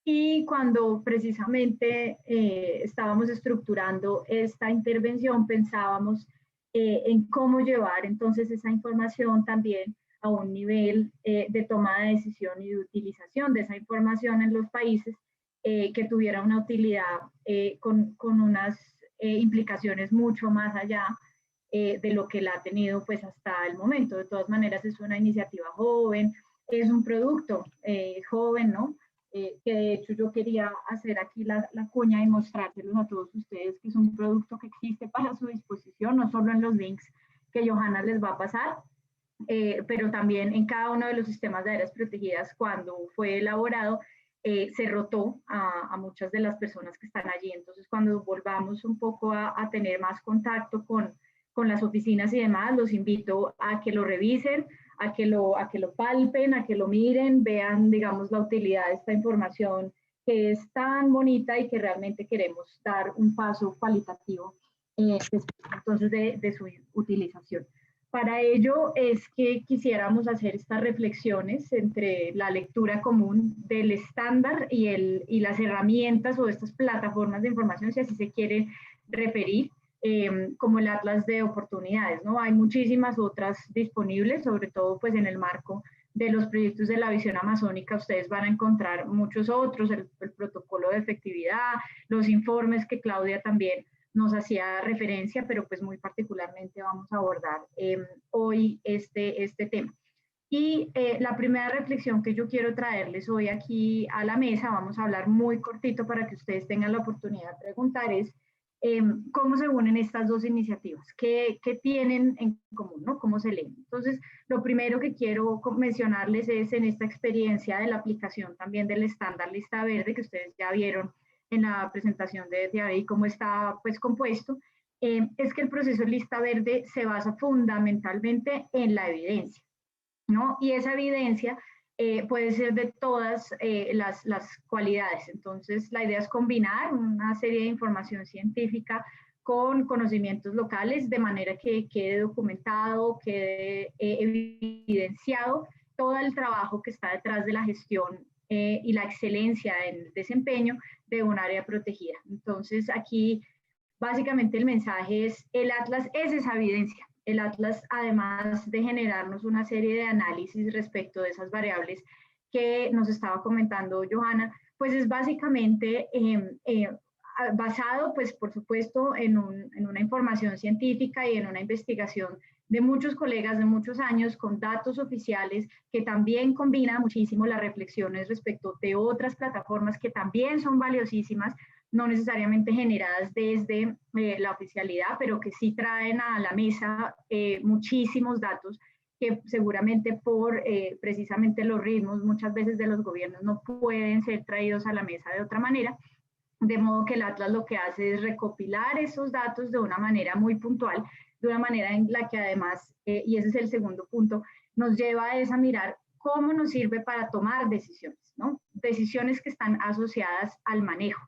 Y cuando precisamente estábamos estructurando esta intervención, pensábamos en cómo llevar entonces esa información también a un nivel de toma de decisión y de utilización de esa información en los países que tuviera una utilidad con unas implicaciones mucho más allá de lo que la ha tenido pues hasta el momento. De todas maneras es una iniciativa joven, es un producto joven, ¿no? Que de hecho yo quería hacer aquí la cuña y mostrárselos a todos ustedes que es un producto que existe para su disposición, no solo en los links que Johanna les va a pasar, pero también en cada uno de los sistemas de áreas protegidas. Cuando fue elaborado, se rotó a muchas de las personas que están allí. Entonces, cuando volvamos un poco a tener más contacto con las oficinas y demás, los invito a que lo revisen, a que lo palpen, a que lo miren, vean, digamos, la utilidad de esta información que es tan bonita y que realmente queremos dar un paso cualitativo entonces de su utilización. Para ello es que quisiéramos hacer estas reflexiones entre la lectura común del estándar y las herramientas o estas plataformas de información, si así se quiere referir, como el Atlas de Oportunidades, ¿no? Hay muchísimas otras disponibles, sobre todo pues en el marco de los proyectos de la visión amazónica. Ustedes van a encontrar muchos otros, el protocolo de efectividad, los informes que Claudia también nos hacía referencia, pero pues muy particularmente vamos a abordar hoy este tema. Y la primera reflexión que yo quiero traerles hoy aquí a la mesa, vamos a hablar muy cortito para que ustedes tengan la oportunidad de preguntar, es cómo se unen estas dos iniciativas, qué tienen en común, ¿no? ¿Cómo se leen? Entonces, lo primero que quiero mencionarles es en esta experiencia de la aplicación también del estándar Lista Verde, que ustedes ya vieron en la presentación de David, cómo está pues compuesto, es que el proceso Lista Verde se basa fundamentalmente en la evidencia, ¿no? Y esa evidencia puede ser de todas las cualidades. Entonces, la idea es combinar una serie de información científica con conocimientos locales, de manera que quede documentado, quede evidenciado todo el trabajo que está detrás de la gestión y la excelencia en el desempeño de un área protegida. Entonces, aquí básicamente el mensaje es, el Atlas es esa evidencia. El Atlas, además de generarnos una serie de análisis respecto de esas variables que nos estaba comentando Johanna, pues es básicamente basado, pues por supuesto, en una información científica y en una investigación de muchos colegas de muchos años con datos oficiales que también combina muchísimo las reflexiones respecto de otras plataformas que también son valiosísimas, no necesariamente generadas desde la oficialidad, pero que sí traen a la mesa muchísimos datos que seguramente por precisamente los ritmos muchas veces de los gobiernos no pueden ser traídos a la mesa de otra manera, de modo que el Atlas lo que hace es recopilar esos datos de una manera muy puntual, de una manera en la que además, y ese es el segundo punto, nos lleva a mirar cómo nos sirve para tomar decisiones, ¿no? Decisiones que están asociadas al manejo.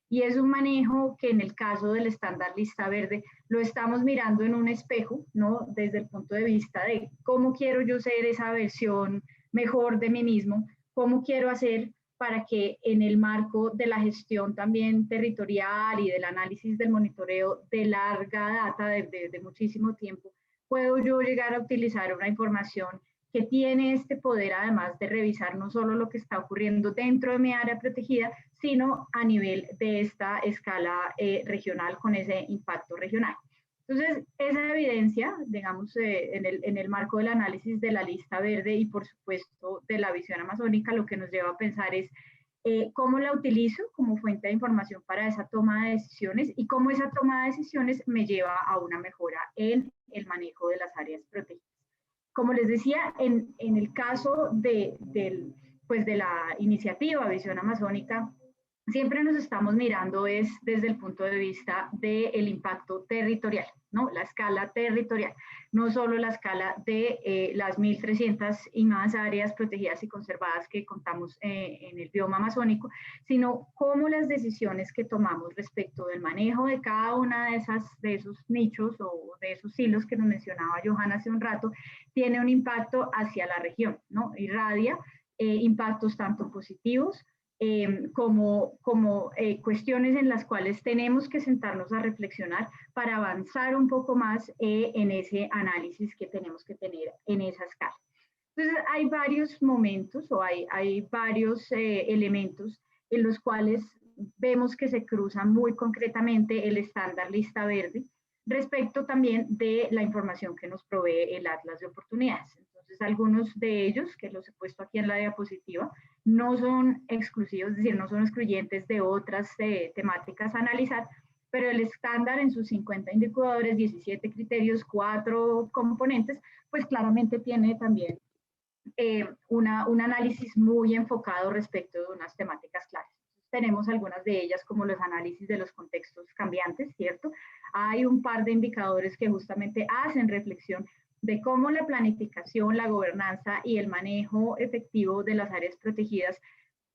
Y es un manejo que en el caso del estándar Lista Verde lo estamos mirando en un espejo, ¿no? Desde el punto de vista de cómo quiero yo ser esa versión mejor de mí mismo, cómo quiero hacer para que en el marco de la gestión también territorial y del análisis del monitoreo de larga data, de muchísimo tiempo, puedo yo llegar a utilizar una información que tiene este poder además de revisar no solo lo que está ocurriendo dentro de mi área protegida, sino a nivel de esta escala regional con ese impacto regional. Entonces, esa evidencia, digamos, en el marco del análisis de la Lista Verde y por supuesto de la visión amazónica, lo que nos lleva a pensar es cómo la utilizo como fuente de información para esa toma de decisiones y cómo esa toma de decisiones me lleva a una mejora en el manejo de las áreas protegidas. Como les decía, en el caso de la iniciativa Visión Amazónica, siempre nos estamos mirando es desde el punto de vista del impacto territorial, ¿no? La escala territorial, no solo la escala de las 1.300 y más áreas protegidas y conservadas que contamos en el bioma amazónico, sino cómo las decisiones que tomamos respecto del manejo de cada una de esos nichos o de esos hilos que nos mencionaba Johanna hace un rato, tiene un impacto hacia la región, ¿no? Irradia impactos tanto positivos como cuestiones en las cuales tenemos que sentarnos a reflexionar para avanzar un poco más en ese análisis que tenemos que tener en esa escala. Entonces, hay varios momentos o hay varios elementos en los cuales vemos que se cruzan muy concretamente el estándar Lista Verde respecto también de la información que nos provee el Atlas de Oportunidades. Entonces, algunos de ellos, que los he puesto aquí en la diapositiva, no son exclusivos, es decir, no son excluyentes de otras temáticas a analizar, pero el estándar en sus 50 indicadores, 17 criterios, 4 componentes, pues claramente tiene también un análisis muy enfocado respecto de unas temáticas claras. Tenemos algunas de ellas como los análisis de los contextos cambiantes, ¿cierto? Hay un par de indicadores que justamente hacen reflexión de cómo la planificación, la gobernanza y el manejo efectivo de las áreas protegidas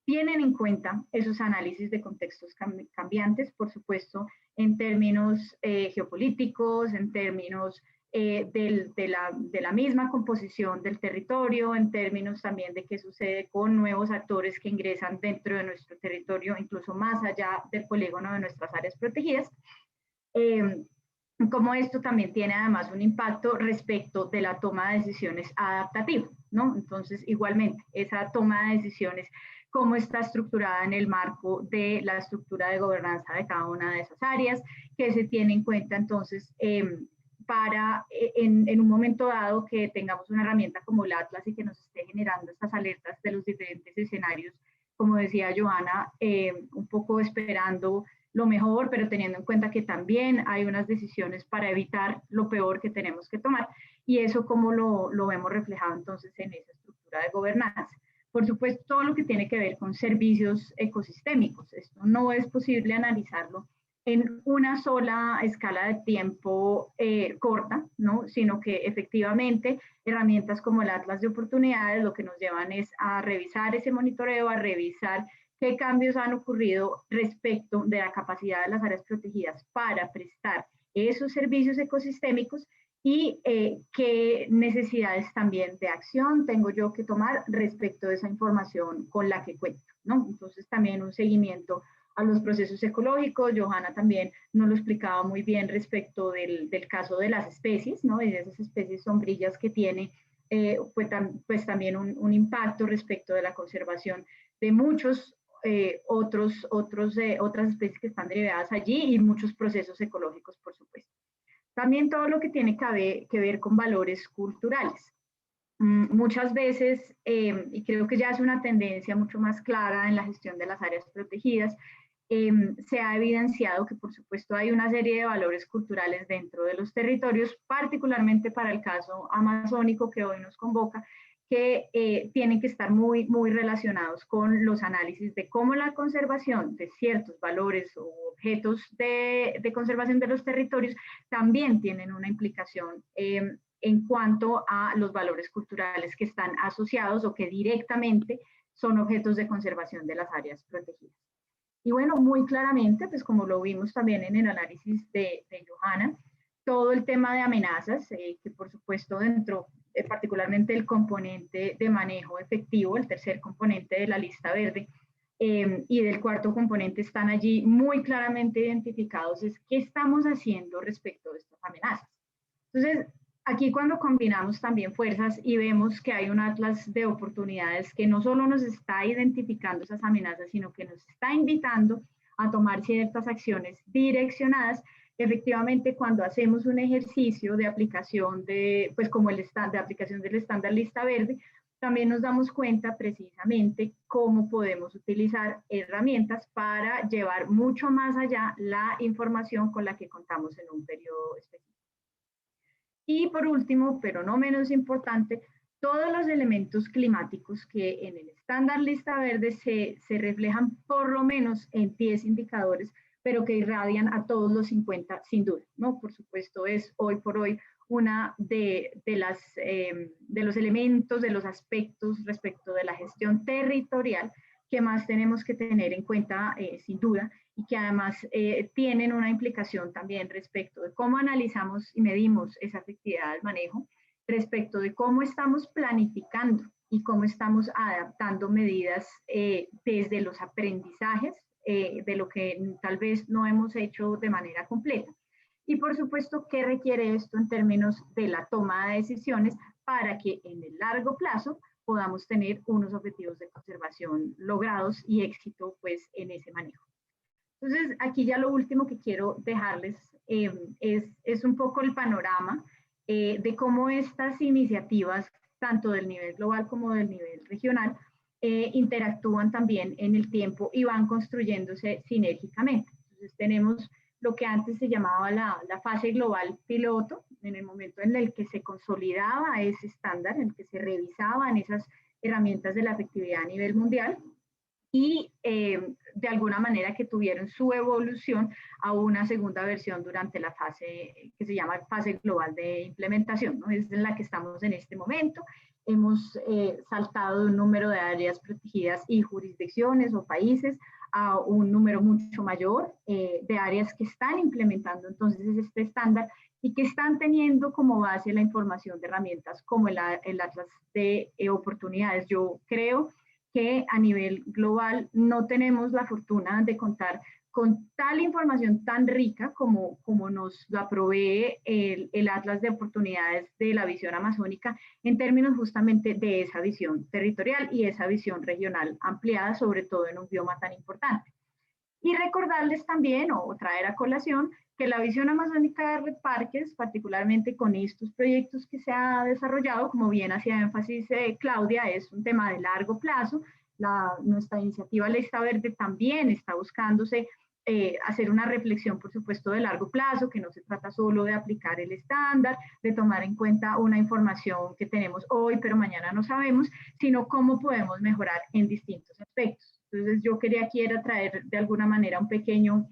tienen en cuenta esos análisis de contextos cambiantes, por supuesto, en términos geopolíticos, en términos de la misma composición del territorio, en términos también de qué sucede con nuevos actores que ingresan dentro de nuestro territorio, incluso más allá del polígono de nuestras áreas protegidas. Como esto también tiene además un impacto respecto de la toma de decisiones adaptativa, ¿no? Entonces, igualmente, esa toma de decisiones, cómo está estructurada en el marco de la estructura de gobernanza de cada una de esas áreas, que se tiene en cuenta entonces para en un momento dado que tengamos una herramienta como el Atlas y que nos esté generando estas alertas de los diferentes escenarios, como decía Johanna, un poco esperando lo mejor, pero teniendo en cuenta que también hay unas decisiones para evitar lo peor que tenemos que tomar. Y eso como lo vemos reflejado entonces en esa estructura de gobernanza. Por supuesto, todo lo que tiene que ver con servicios ecosistémicos. Esto no es posible analizarlo en una sola escala de tiempo corta, ¿no? Sino que efectivamente herramientas como el Atlas de Oportunidades lo que nos llevan es a revisar ese monitoreo, a revisar qué cambios han ocurrido respecto de la capacidad de las áreas protegidas para prestar esos servicios ecosistémicos y qué necesidades también de acción tengo yo que tomar respecto de esa información con la que cuento, ¿no? Entonces también un seguimiento a los procesos ecológicos. Johanna también nos lo explicaba muy bien respecto del caso de las especies, ¿no? Y de esas especies sombrillas que tiene pues también un impacto respecto de la conservación de muchos otras especies que están derivadas allí y muchos procesos ecológicos, por supuesto. También todo lo que tiene que ver con valores culturales. Muchas veces, y creo que ya es una tendencia mucho más clara en la gestión de las áreas protegidas, se ha evidenciado que por supuesto hay una serie de valores culturales dentro de los territorios, particularmente para el caso amazónico que hoy nos convoca, que tienen que estar muy, muy relacionados con los análisis de cómo la conservación de ciertos valores o objetos de conservación de los territorios también tienen una implicación en cuanto a los valores culturales que están asociados o que directamente son objetos de conservación de las áreas protegidas. Y bueno, muy claramente, pues como lo vimos también en el análisis de Johanna, todo el tema de amenazas, que por supuesto dentro particularmente el componente de manejo efectivo, el tercer componente de la lista verde, y del cuarto componente están allí muy claramente identificados, es qué estamos haciendo respecto de estas amenazas. Entonces, aquí cuando combinamos también fuerzas y vemos que hay un atlas de oportunidades que no solo nos está identificando esas amenazas, sino que nos está invitando a tomar ciertas acciones direccionadas. Efectivamente, cuando hacemos un ejercicio de aplicación pues como de aplicación del estándar lista verde, también nos damos cuenta precisamente cómo podemos utilizar herramientas para llevar mucho más allá la información con la que contamos en un periodo específico. Y por último, pero no menos importante, todos los elementos climáticos que en el estándar lista verde se reflejan por lo menos en 10 indicadores, pero que irradian a todos los 50 sin duda, ¿no? Por supuesto es hoy por hoy una de los elementos, de los aspectos respecto de la gestión territorial que más tenemos que tener en cuenta sin duda y que además tienen una implicación también respecto de cómo analizamos y medimos esa efectividad del manejo, respecto de cómo estamos planificando y cómo estamos adaptando medidas desde los aprendizajes de lo que tal vez no hemos hecho de manera completa. Y por supuesto, ¿qué requiere esto en términos de la toma de decisiones para que en el largo plazo podamos tener unos objetivos de conservación logrados y éxito pues en ese manejo? Entonces, aquí ya lo último que quiero dejarles es un poco el panorama de cómo estas iniciativas, tanto del nivel global como del nivel regional, interactúan también en el tiempo y van construyéndose sinérgicamente. Entonces tenemos lo que antes se llamaba la fase global piloto, en el momento en el que se consolidaba ese estándar, en el que se revisaban esas herramientas de la efectividad a nivel mundial y de alguna manera que tuvieron su evolución a una segunda versión durante la fase que se llama fase global de implementación, ¿no? Es en la que estamos en este momento. Hemos saltado de un número de áreas protegidas y jurisdicciones o países a un número mucho mayor de áreas que están implementando entonces este estándar y que están teniendo como base la información de herramientas como el Atlas de Oportunidades. Yo creo que a nivel global no tenemos la fortuna de contar con tal información tan rica como nos la provee el Atlas de Oportunidades de la visión amazónica en términos justamente de esa visión territorial y esa visión regional ampliada, sobre todo en un bioma tan importante. Y recordarles también o traer a colación que la visión amazónica de Red Parques, particularmente con estos proyectos que se ha desarrollado, como bien hacía énfasis Claudia, es un tema de largo plazo. Nuestra iniciativa Lista Verde también está buscándose hacer una reflexión, por supuesto, de largo plazo, que no se trata solo de aplicar el estándar, de tomar en cuenta una información que tenemos hoy, pero mañana no sabemos, sino cómo podemos mejorar en distintos aspectos. Entonces, yo quería aquí era traer de alguna manera un pequeño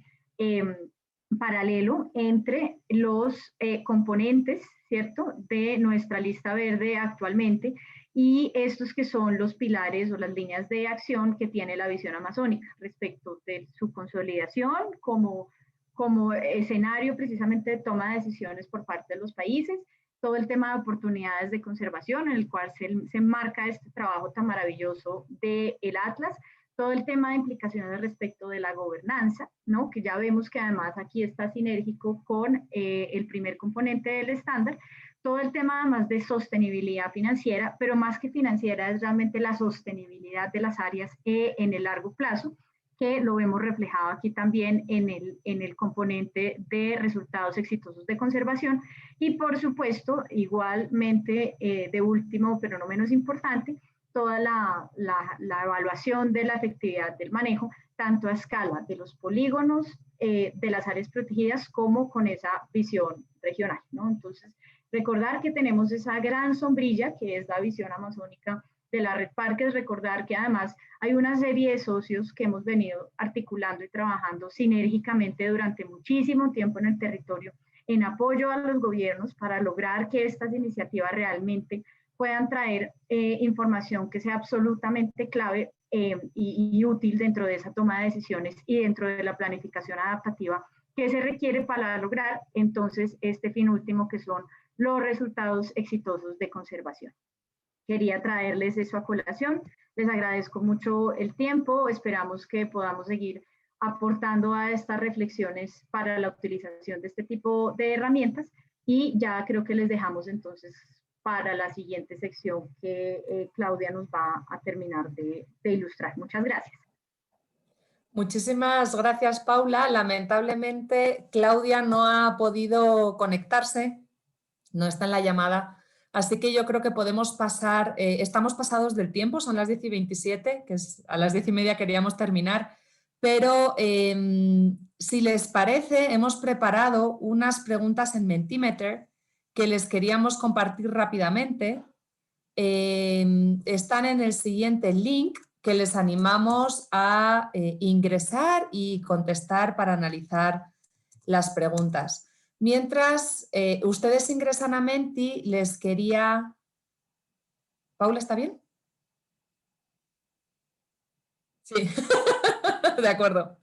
paralelo entre los componentes, ¿cierto?, de nuestra lista verde actualmente y estos que son los pilares o las líneas de acción que tiene la visión amazónica respecto de su consolidación como escenario precisamente de toma de decisiones por parte de los países, todo el tema de oportunidades de conservación en el cual se enmarca este trabajo tan maravilloso del Atlas, todo el tema de implicaciones respecto de la gobernanza, ¿no? Que ya vemos que además aquí está sinérgico con el primer componente del estándar, todo el tema además de sostenibilidad financiera, pero más que financiera es realmente la sostenibilidad de las áreas en el largo plazo, que lo vemos reflejado aquí también en el componente de resultados exitosos de conservación y por supuesto, igualmente de último, pero no menos importante, toda la evaluación de la efectividad del manejo, tanto a escala de los polígonos de las áreas protegidas como con esa visión regional, ¿no? Entonces, recordar que tenemos esa gran sombrilla que es la visión amazónica de la Red Parques, recordar que además hay una serie de socios que hemos venido articulando y trabajando sinérgicamente durante muchísimo tiempo en el territorio en apoyo a los gobiernos para lograr que estas iniciativas realmente puedan traer información que sea absolutamente clave y útil dentro de esa toma de decisiones y dentro de la planificación adaptativa que se requiere para lograr entonces este fin último que son los resultados exitosos de conservación. Quería traerles eso a colación. Les agradezco mucho el tiempo. Esperamos que podamos seguir aportando a estas reflexiones para la utilización de este tipo de herramientas y ya creo que les dejamos entonces para la siguiente sección que Claudia nos va a terminar de ilustrar. Muchas gracias. Muchísimas gracias, Paula. Lamentablemente, Claudia no ha podido conectarse, no está en la llamada, así que yo creo que podemos pasar, estamos pasados del tiempo, son las 10:27, que es, a las 10:30 queríamos terminar, pero si les parece, hemos preparado unas preguntas en Mentimeter que les queríamos compartir rápidamente. Están en el siguiente link que les animamos a ingresar y contestar para analizar las preguntas. Mientras ustedes ingresan a Menti, les quería... ¿Paula, está bien? Sí, de acuerdo.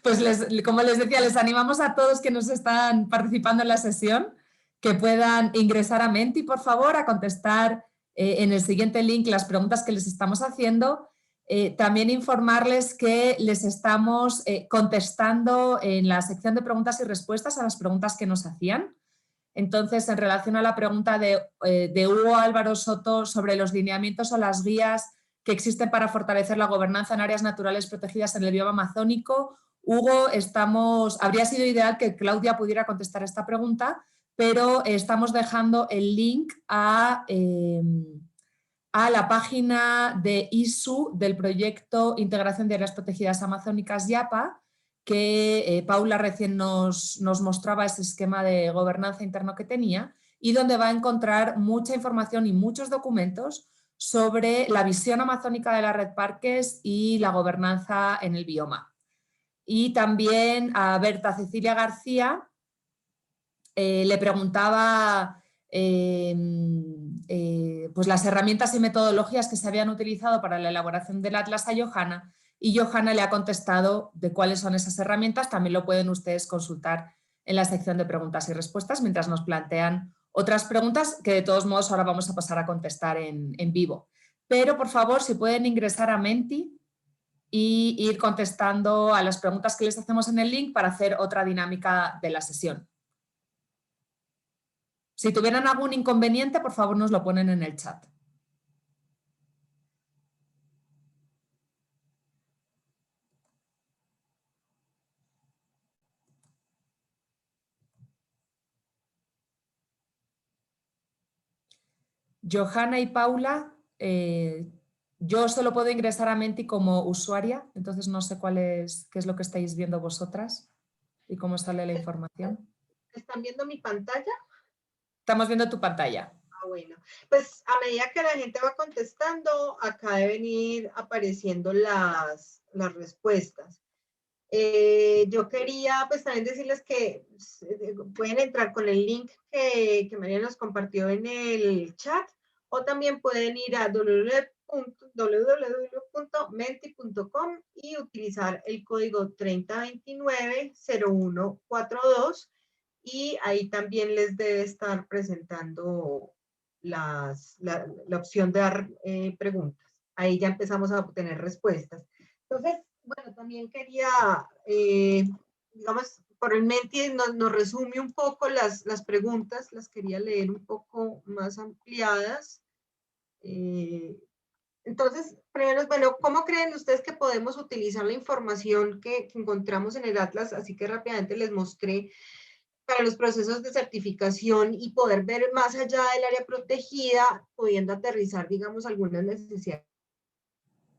Pues como les decía, les animamos a todos que nos están participando en la sesión que puedan ingresar a Menti, por favor, a contestar en el siguiente link las preguntas que les estamos haciendo. También informarles que les estamos contestando en la sección de preguntas y respuestas a las preguntas que nos hacían. Entonces, en relación a la pregunta de Hugo Álvaro Soto sobre los lineamientos o las guías que existen para fortalecer la gobernanza en áreas naturales protegidas en el bioma amazónico, Hugo, habría sido ideal que Claudia pudiera contestar esta pregunta, pero estamos dejando el link a la página de ISU del proyecto Integración de Áreas Protegidas Amazónicas YAPA, que Paula recién nos mostraba ese esquema de gobernanza interno que tenía y donde va a encontrar mucha información y muchos documentos sobre la visión amazónica de la Red Parques y la gobernanza en el bioma. Y también a Berta Cecilia García le preguntaba pues las herramientas y metodologías que se habían utilizado para la elaboración del Atlas a Johanna, y Johanna le ha contestado de cuáles son esas herramientas. También lo pueden ustedes consultar en la sección de preguntas y respuestas mientras nos plantean otras preguntas que de todos modos ahora vamos a pasar a contestar en vivo. Pero por favor, si pueden ingresar a Menti y ir contestando a las preguntas que les hacemos en el link para hacer otra dinámica de la sesión. Si tuvieran algún inconveniente, por favor nos lo ponen en el chat. Johanna y Paula, yo solo puedo ingresar a Menti como usuaria, entonces no sé qué es lo que estáis viendo vosotras y cómo sale la información. ¿Están viendo mi pantalla? Estamos viendo tu pantalla. Ah, bueno. Pues a medida que la gente va contestando, acá deben ir apareciendo las respuestas. Yo quería pues también decirles que pueden entrar con el link que María nos compartió en el chat, o también pueden ir a www.menti.com y utilizar el código 3029-0142, y ahí también les debe estar presentando la opción de dar preguntas. Ahí ya empezamos a obtener respuestas. Entonces, bueno, también quería, digamos, por el Menti nos resume un poco las preguntas, las quería leer un poco más ampliadas. Entonces, primero, bueno, ¿cómo creen ustedes que podemos utilizar la información que encontramos en el Atlas? Así que rápidamente les mostré para los procesos de certificación y poder ver más allá del área protegida, pudiendo aterrizar, digamos, algunas necesidades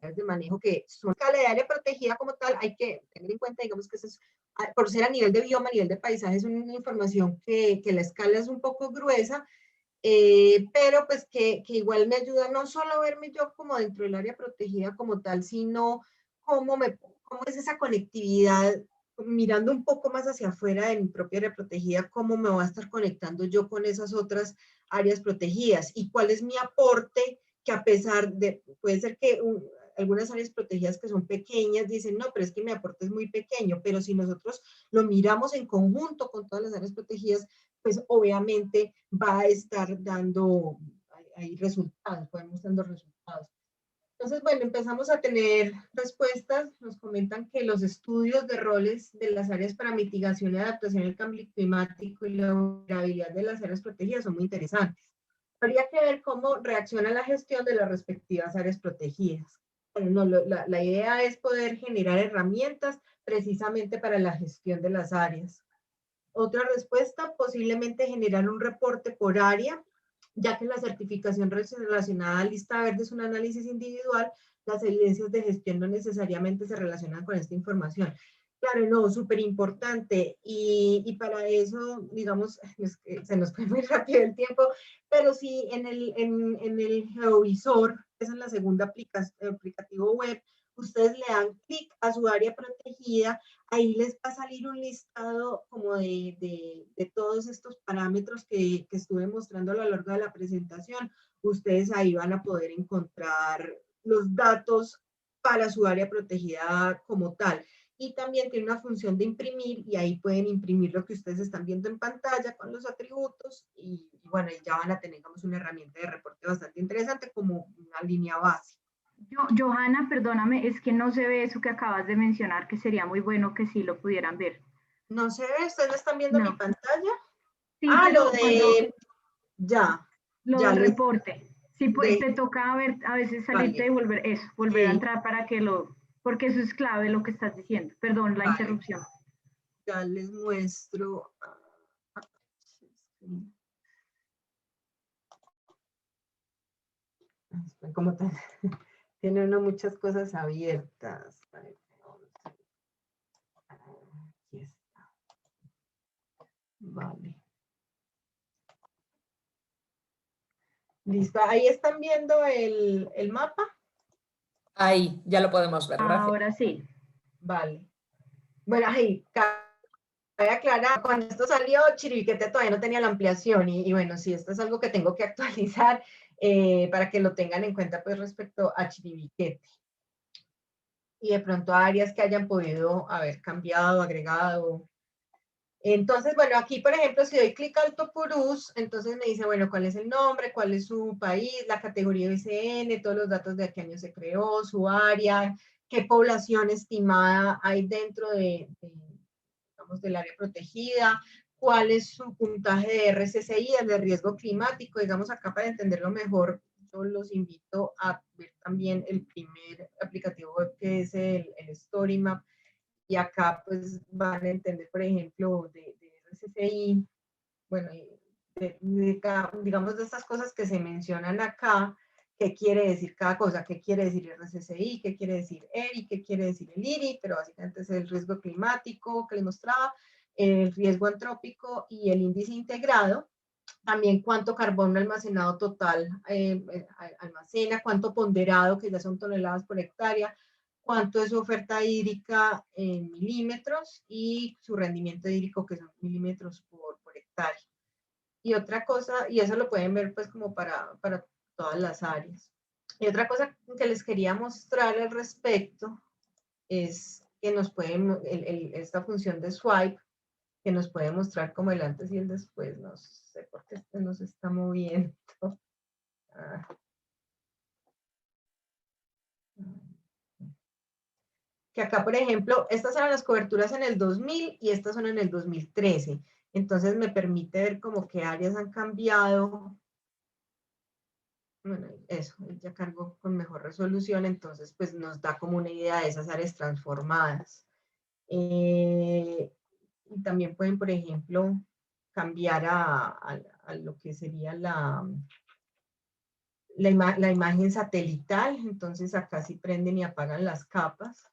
de manejo que son de área protegida como tal. Hay que tener en cuenta, digamos, que eso es, por ser a nivel de bioma, a nivel de paisaje, es una información que la escala es un poco gruesa, pero pues que igual me ayuda no solo a verme yo como dentro del área protegida como tal, sino cómo es esa conectividad, mirando un poco más hacia afuera de mi propia área protegida, cómo me voy a estar conectando yo con esas otras áreas protegidas y cuál es mi aporte, que a pesar de, puede ser que algunas áreas protegidas que son pequeñas dicen, no, pero es que mi aporte es muy pequeño, pero si nosotros lo miramos en conjunto con todas las áreas protegidas, pues obviamente va a estar dando ahí resultados, podemos dando resultados. Entonces, bueno, empezamos a tener respuestas. Nos comentan que los estudios de roles de las áreas para mitigación y adaptación al cambio climático y la vulnerabilidad de las áreas protegidas son muy interesantes. Habría que ver cómo reacciona la gestión de las respectivas áreas protegidas. Bueno, no, la idea es poder generar herramientas precisamente para la gestión de las áreas. Otra respuesta, posiblemente generar un reporte por área, ya que la certificación relacionada a lista verde es un análisis individual, las evidencias de gestión no necesariamente se relacionan con esta información. Claro, no, súper importante, y para eso, digamos, se nos fue muy rápido el tiempo, pero sí, en el Geovisor, que es en la segunda aplicativo web, ustedes le dan clic a su área protegida, ahí les va a salir un listado como de todos estos parámetros que estuve mostrando a lo largo de la presentación. Ustedes ahí van a poder encontrar los datos para su área protegida como tal. Y también tiene una función de imprimir, y ahí pueden imprimir lo que ustedes están viendo en pantalla con los atributos, y bueno, ya van a tener, digamos, una herramienta de reporte bastante interesante como una línea base. Johanna, perdóname, es que no se ve eso que acabas de mencionar, que sería muy bueno que sí lo pudieran ver. ¿No se ve? ¿Ustedes no están viendo mi pantalla? Sí, ah, pero lo de... Lo del reporte. Sí, pues te toca ver, a veces salirte Vale. y volver a entrar para que porque eso es clave lo que estás diciendo. Perdón, la interrupción. Ya les muestro. Como tal, tiene uno muchas cosas abiertas. Aquí está. Vale. Listo, ahí están viendo el mapa. Ahí, ya lo podemos ver, gracias. Ahora sí. Vale. Bueno, ahí, cabe aclarar, cuando esto salió, Chiribiquete todavía no tenía la ampliación, y bueno, sí, esto es algo que tengo que actualizar para que lo tengan en cuenta, pues, respecto a Chiribiquete. Y de pronto áreas que hayan podido haber cambiado, agregado. Entonces, bueno, aquí, por ejemplo, si doy clic al Topurús, entonces me dice, bueno, cuál es el nombre, cuál es su país, la categoría ICN, todos los datos de a qué año se creó, su área, qué población estimada hay dentro digamos, del área protegida, cuál es su puntaje de RCCI, el de riesgo climático. Digamos, acá para entenderlo mejor, yo los invito a ver también el primer aplicativo web, que es el StoryMap, y acá pues van a entender, por ejemplo, de RCCI, bueno, digamos, de estas cosas que se mencionan acá, qué quiere decir cada cosa, qué quiere decir RCCI, qué quiere decir ERI, qué quiere decir el IRI, pero básicamente es el riesgo climático que les mostraba, el riesgo antrópico y el índice integrado. También cuánto carbono almacenado total almacena, cuánto ponderado, que ya son toneladas por hectárea, cuánto es su oferta hídrica en milímetros y su rendimiento hídrico, que son milímetros por hectárea. Y otra cosa, y eso lo pueden ver pues como para todas las áreas. Y otra cosa que les quería mostrar al respecto es que nos pueden, esta función de swipe, que nos puede mostrar como el antes y el después. No sé por qué este nos está moviendo. Que acá, por ejemplo, estas eran las coberturas en el 2000 y estas son en el 2013. Entonces me permite ver como qué áreas han cambiado. Bueno, eso, ya cargó con mejor resolución, entonces pues nos da como una idea de esas áreas transformadas. Y también pueden, por ejemplo, cambiar a lo que sería la imagen satelital. Entonces acá sí prenden y apagan las capas.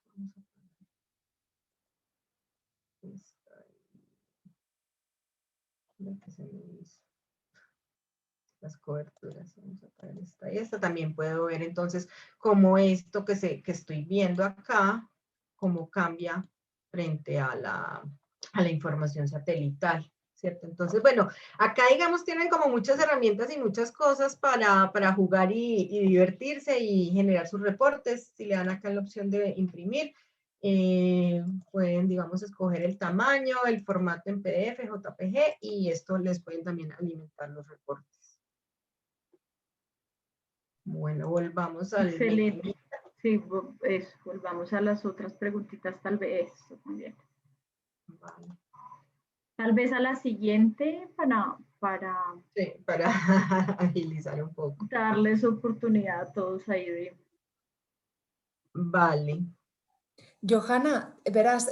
Las coberturas, vamos a poner esta y esta. También puedo ver entonces cómo esto que estoy viendo acá, cómo cambia frente a la información satelital, ¿cierto? Entonces, bueno, acá digamos tienen como muchas herramientas y muchas cosas para jugar y divertirse y generar sus reportes. Si le dan acá la opción de imprimir, pueden, digamos, escoger el tamaño, el formato en PDF, JPG, y esto les pueden también alimentar los reportes. Bueno, volvamos al... Excelente. Sí, volvamos a las otras preguntitas, tal vez. También. Vale. Tal vez a la siguiente sí, para agilizar un poco. Darles oportunidad a todos ahí de... Vale. Johanna, verás,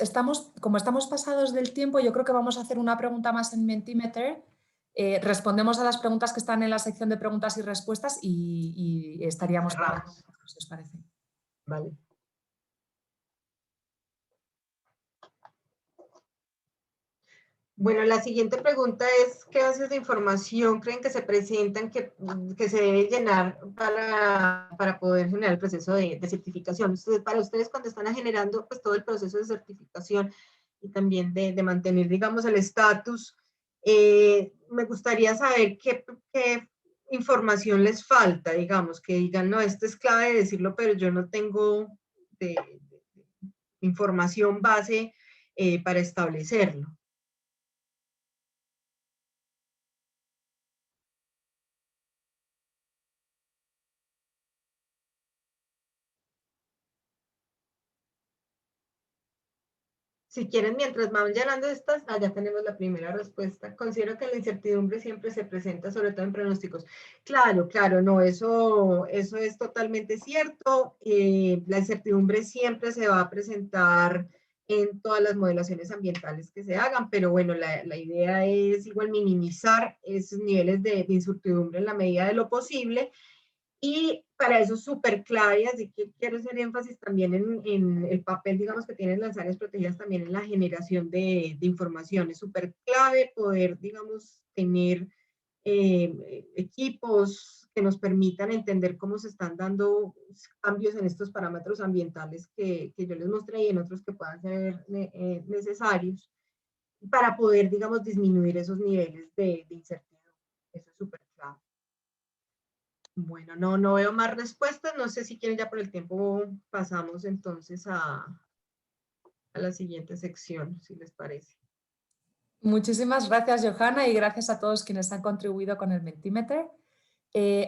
como estamos pasados del tiempo, yo creo que vamos a hacer una pregunta más en Mentimeter. Respondemos a las preguntas que están en la sección de preguntas y respuestas y estaríamos cerrados, si os parece. Vale. Bueno, la siguiente pregunta es, ¿qué bases de información creen que se presentan que se debe llenar para poder generar el proceso de certificación? Entonces, para ustedes cuando están generando pues, todo el proceso de certificación y también de mantener, digamos, el estatus, me gustaría saber qué información les falta, digamos, que digan, no, esto es clave de decirlo, pero yo no tengo información base para establecerlo. Si quieren, mientras vamos llenando estas, ya tenemos la primera respuesta. Considero que la incertidumbre siempre se presenta, sobre todo en pronósticos. Claro, claro, no, eso es totalmente cierto. La incertidumbre siempre se va a presentar en todas las modelaciones ambientales que se hagan, pero bueno, la idea es igual minimizar esos niveles de incertidumbre en la medida de lo posible. Y para eso es súper clave, así que quiero hacer énfasis también en el papel, digamos, que tienen las áreas protegidas también en la generación de información. Es súper clave poder, digamos, tener equipos que nos permitan entender cómo se están dando cambios en estos parámetros ambientales que yo les mostré y en otros que puedan ser necesarios para poder, digamos, disminuir esos niveles de incertidumbre. Eso es súper clave. Bueno, no veo más respuestas. No sé si quieren ya por el tiempo pasamos entonces a la siguiente sección, si les parece. Muchísimas gracias, Johanna, y gracias a todos quienes han contribuido con el Mentimeter.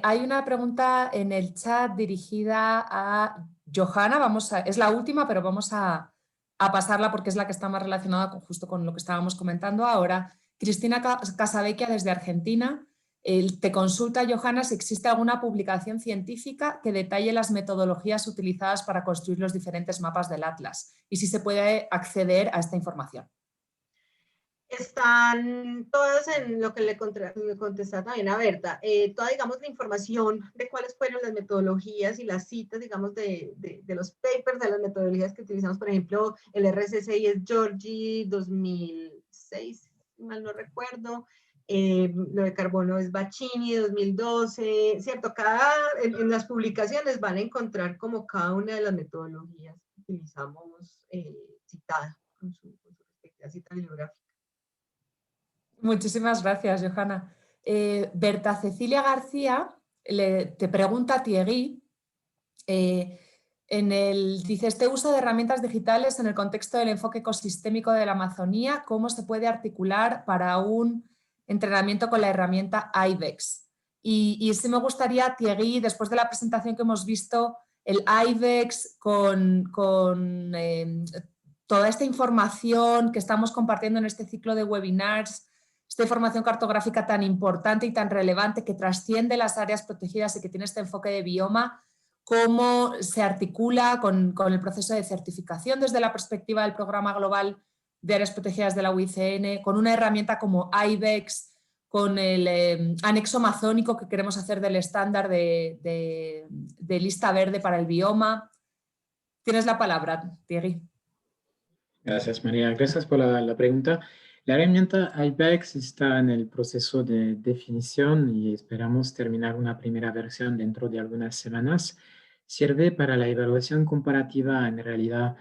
Hay una pregunta en el chat dirigida a Johanna. Es la última, pero vamos a pasarla porque es la que está más relacionada justo con lo que estábamos comentando ahora. Cristina Casavecchia, desde Argentina, te consulta, Johanna, si existe alguna publicación científica que detalle las metodologías utilizadas para construir los diferentes mapas del Atlas y si se puede acceder a esta información. Están todas en lo que le contestaba también a Berta, toda, digamos, la información de cuáles fueron las metodologías y las citas, digamos, de los papers, de las metodologías que utilizamos, por ejemplo, el RCCI es Georgi 2006, si mal no recuerdo, lo de carbono es Bacchini 2012, ¿cierto? En las publicaciones van a encontrar como cada una de las metodologías que utilizamos citada, con su respectiva cita bibliográfica. Muchísimas gracias, Johanna. Berta Cecilia García te pregunta a Thierry, dice, este uso de herramientas digitales en el contexto del enfoque ecosistémico de la Amazonía, ¿cómo se puede articular para un entrenamiento con la herramienta IBEX? Y sí me gustaría, Thierry, después de la presentación que hemos visto, el IBEX con toda esta información que estamos compartiendo en este ciclo de webinars, esta información cartográfica tan importante y tan relevante que trasciende las áreas protegidas y que tiene este enfoque de bioma, cómo se articula con el proceso de certificación desde la perspectiva del Programa Global de Áreas Protegidas de la UICN, con una herramienta como IBEX, con el anexo amazónico que queremos hacer del estándar de lista verde para el bioma. Tienes la palabra, Thierry. Gracias, María. Gracias por la pregunta. La herramienta IBEX está en el proceso de definición y esperamos terminar una primera versión dentro de algunas semanas. Sirve para la evaluación comparativa. En realidad,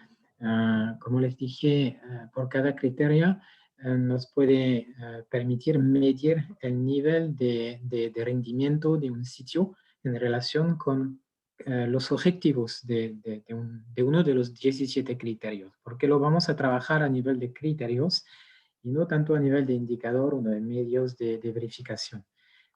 como les dije, por cada criterio nos puede permitir medir el nivel de rendimiento de un sitio en relación con los objetivos de uno de los 17 criterios, porque lo vamos a trabajar a nivel de criterios y no tanto a nivel de indicador o de medios de verificación.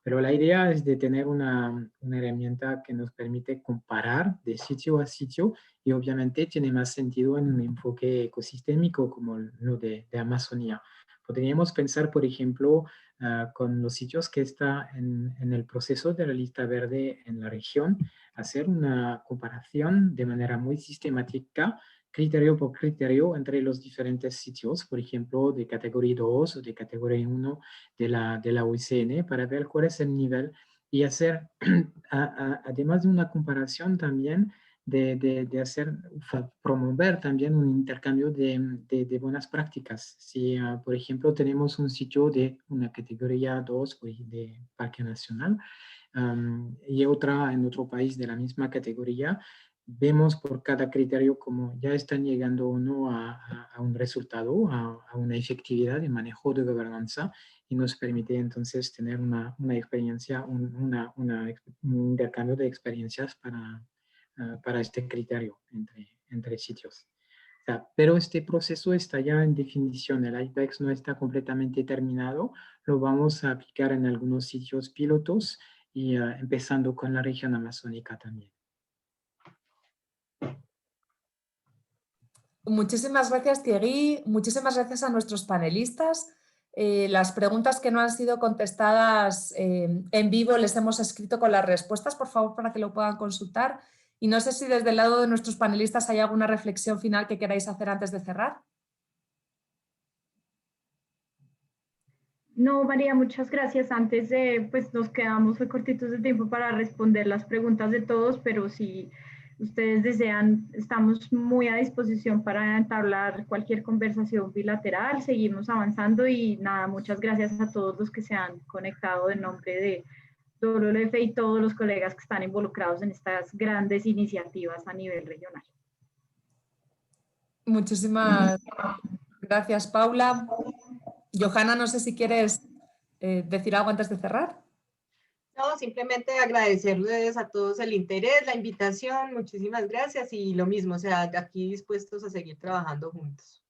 Pero la idea es de tener una herramienta que nos permite comparar de sitio a sitio y obviamente tiene más sentido en un enfoque ecosistémico como lo de Amazonía. Podríamos pensar, por ejemplo, con los sitios que están en el proceso de la lista verde en la región, hacer una comparación de manera muy sistemática, criterio por criterio, entre los diferentes sitios, por ejemplo, de categoría 2 o de categoría 1 de la UICN, para ver cuál es el nivel y hacer, además de una comparación también, promover también un intercambio de buenas prácticas. Si, por ejemplo, tenemos un sitio de una categoría 2 de Parque Nacional y otra en otro país de la misma categoría, vemos por cada criterio cómo ya están llegando o no a un resultado, a una efectividad de manejo de gobernanza y nos permite entonces tener una experiencia, un intercambio de experiencias para este criterio entre sitios. O sea, pero este proceso está ya en definición, el IBEX no está completamente terminado, lo vamos a aplicar en algunos sitios pilotos y empezando con la región amazónica también. Muchísimas gracias, Thierry. Muchísimas gracias a nuestros panelistas. Las preguntas que no han sido contestadas en vivo les hemos escrito con las respuestas, por favor, para que lo puedan consultar. Y no sé si desde el lado de nuestros panelistas hay alguna reflexión final que queráis hacer antes de cerrar. No, María, muchas gracias. Antes de, pues nos quedamos muy cortitos de tiempo para responder las preguntas de todos, pero si ustedes desean, estamos muy a disposición para entablar cualquier conversación bilateral. Seguimos avanzando y nada, muchas gracias a todos los que se han conectado en nombre de WWF y todos los colegas que están involucrados en estas grandes iniciativas a nivel regional. Muchísimas gracias, Paula. Johanna, no sé si quieres decir algo antes de cerrar. No, simplemente agradecerles a todos el interés, la invitación, muchísimas gracias y lo mismo, o sea, aquí dispuestos a seguir trabajando juntos.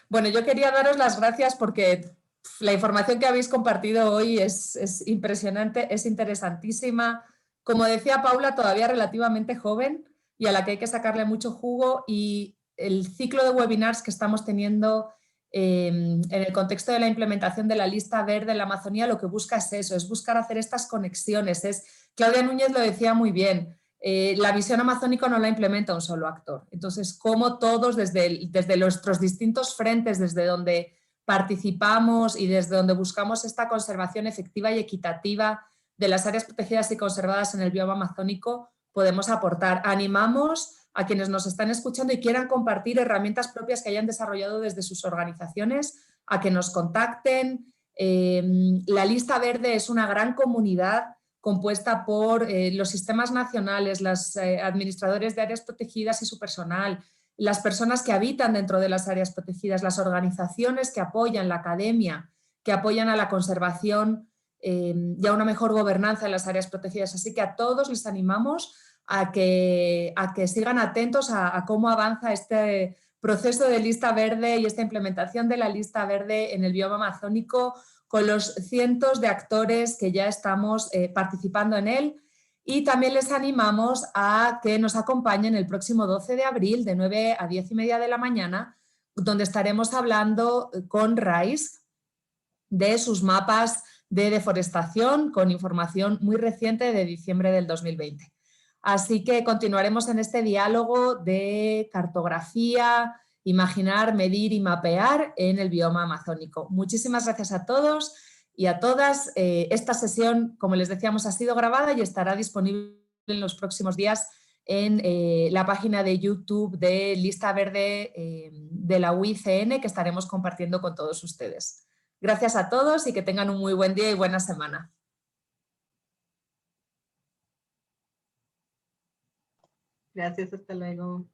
Bueno, yo quería daros las gracias porque la información que habéis compartido hoy es impresionante, es interesantísima. Como decía Paula, todavía relativamente joven y a la que hay que sacarle mucho jugo, y el ciclo de webinars que estamos teniendo en el contexto de la implementación de la lista verde en la Amazonía lo que busca es eso, es buscar hacer estas conexiones. Claudia Núñez lo decía muy bien, la visión amazónica no la implementa un solo actor. Entonces, cómo todos desde nuestros distintos frentes, desde donde participamos y desde donde buscamos esta conservación efectiva y equitativa de las áreas protegidas y conservadas en el bioma amazónico, podemos aportar. Animamos a quienes nos están escuchando y quieran compartir herramientas propias que hayan desarrollado desde sus organizaciones, a que nos contacten. La Lista Verde es una gran comunidad compuesta por los sistemas nacionales, los administradores de áreas protegidas y su personal, las personas que habitan dentro de las áreas protegidas, las organizaciones que apoyan, la academia, que apoyan a la conservación y a una mejor gobernanza en las áreas protegidas. Así que a todos les animamos a que sigan atentos a cómo avanza este proceso de Lista Verde y esta implementación de la Lista Verde en el bioma amazónico, con los cientos de actores que ya estamos participando en él. Y también les animamos a que nos acompañen el próximo 12 de abril de 9 a 10:30 de la mañana, donde estaremos hablando con RAIS de sus mapas de deforestación con información muy reciente de diciembre del 2020. Así que continuaremos en este diálogo de cartografía, imaginar, medir y mapear en el bioma amazónico. Muchísimas gracias a todos y a todas. Esta sesión, como les decíamos, ha sido grabada y estará disponible en los próximos días en la página de YouTube de Lista Verde de la UICN, que estaremos compartiendo con todos ustedes. Gracias a todos y que tengan un muy buen día y buena semana. Gracias, hasta luego.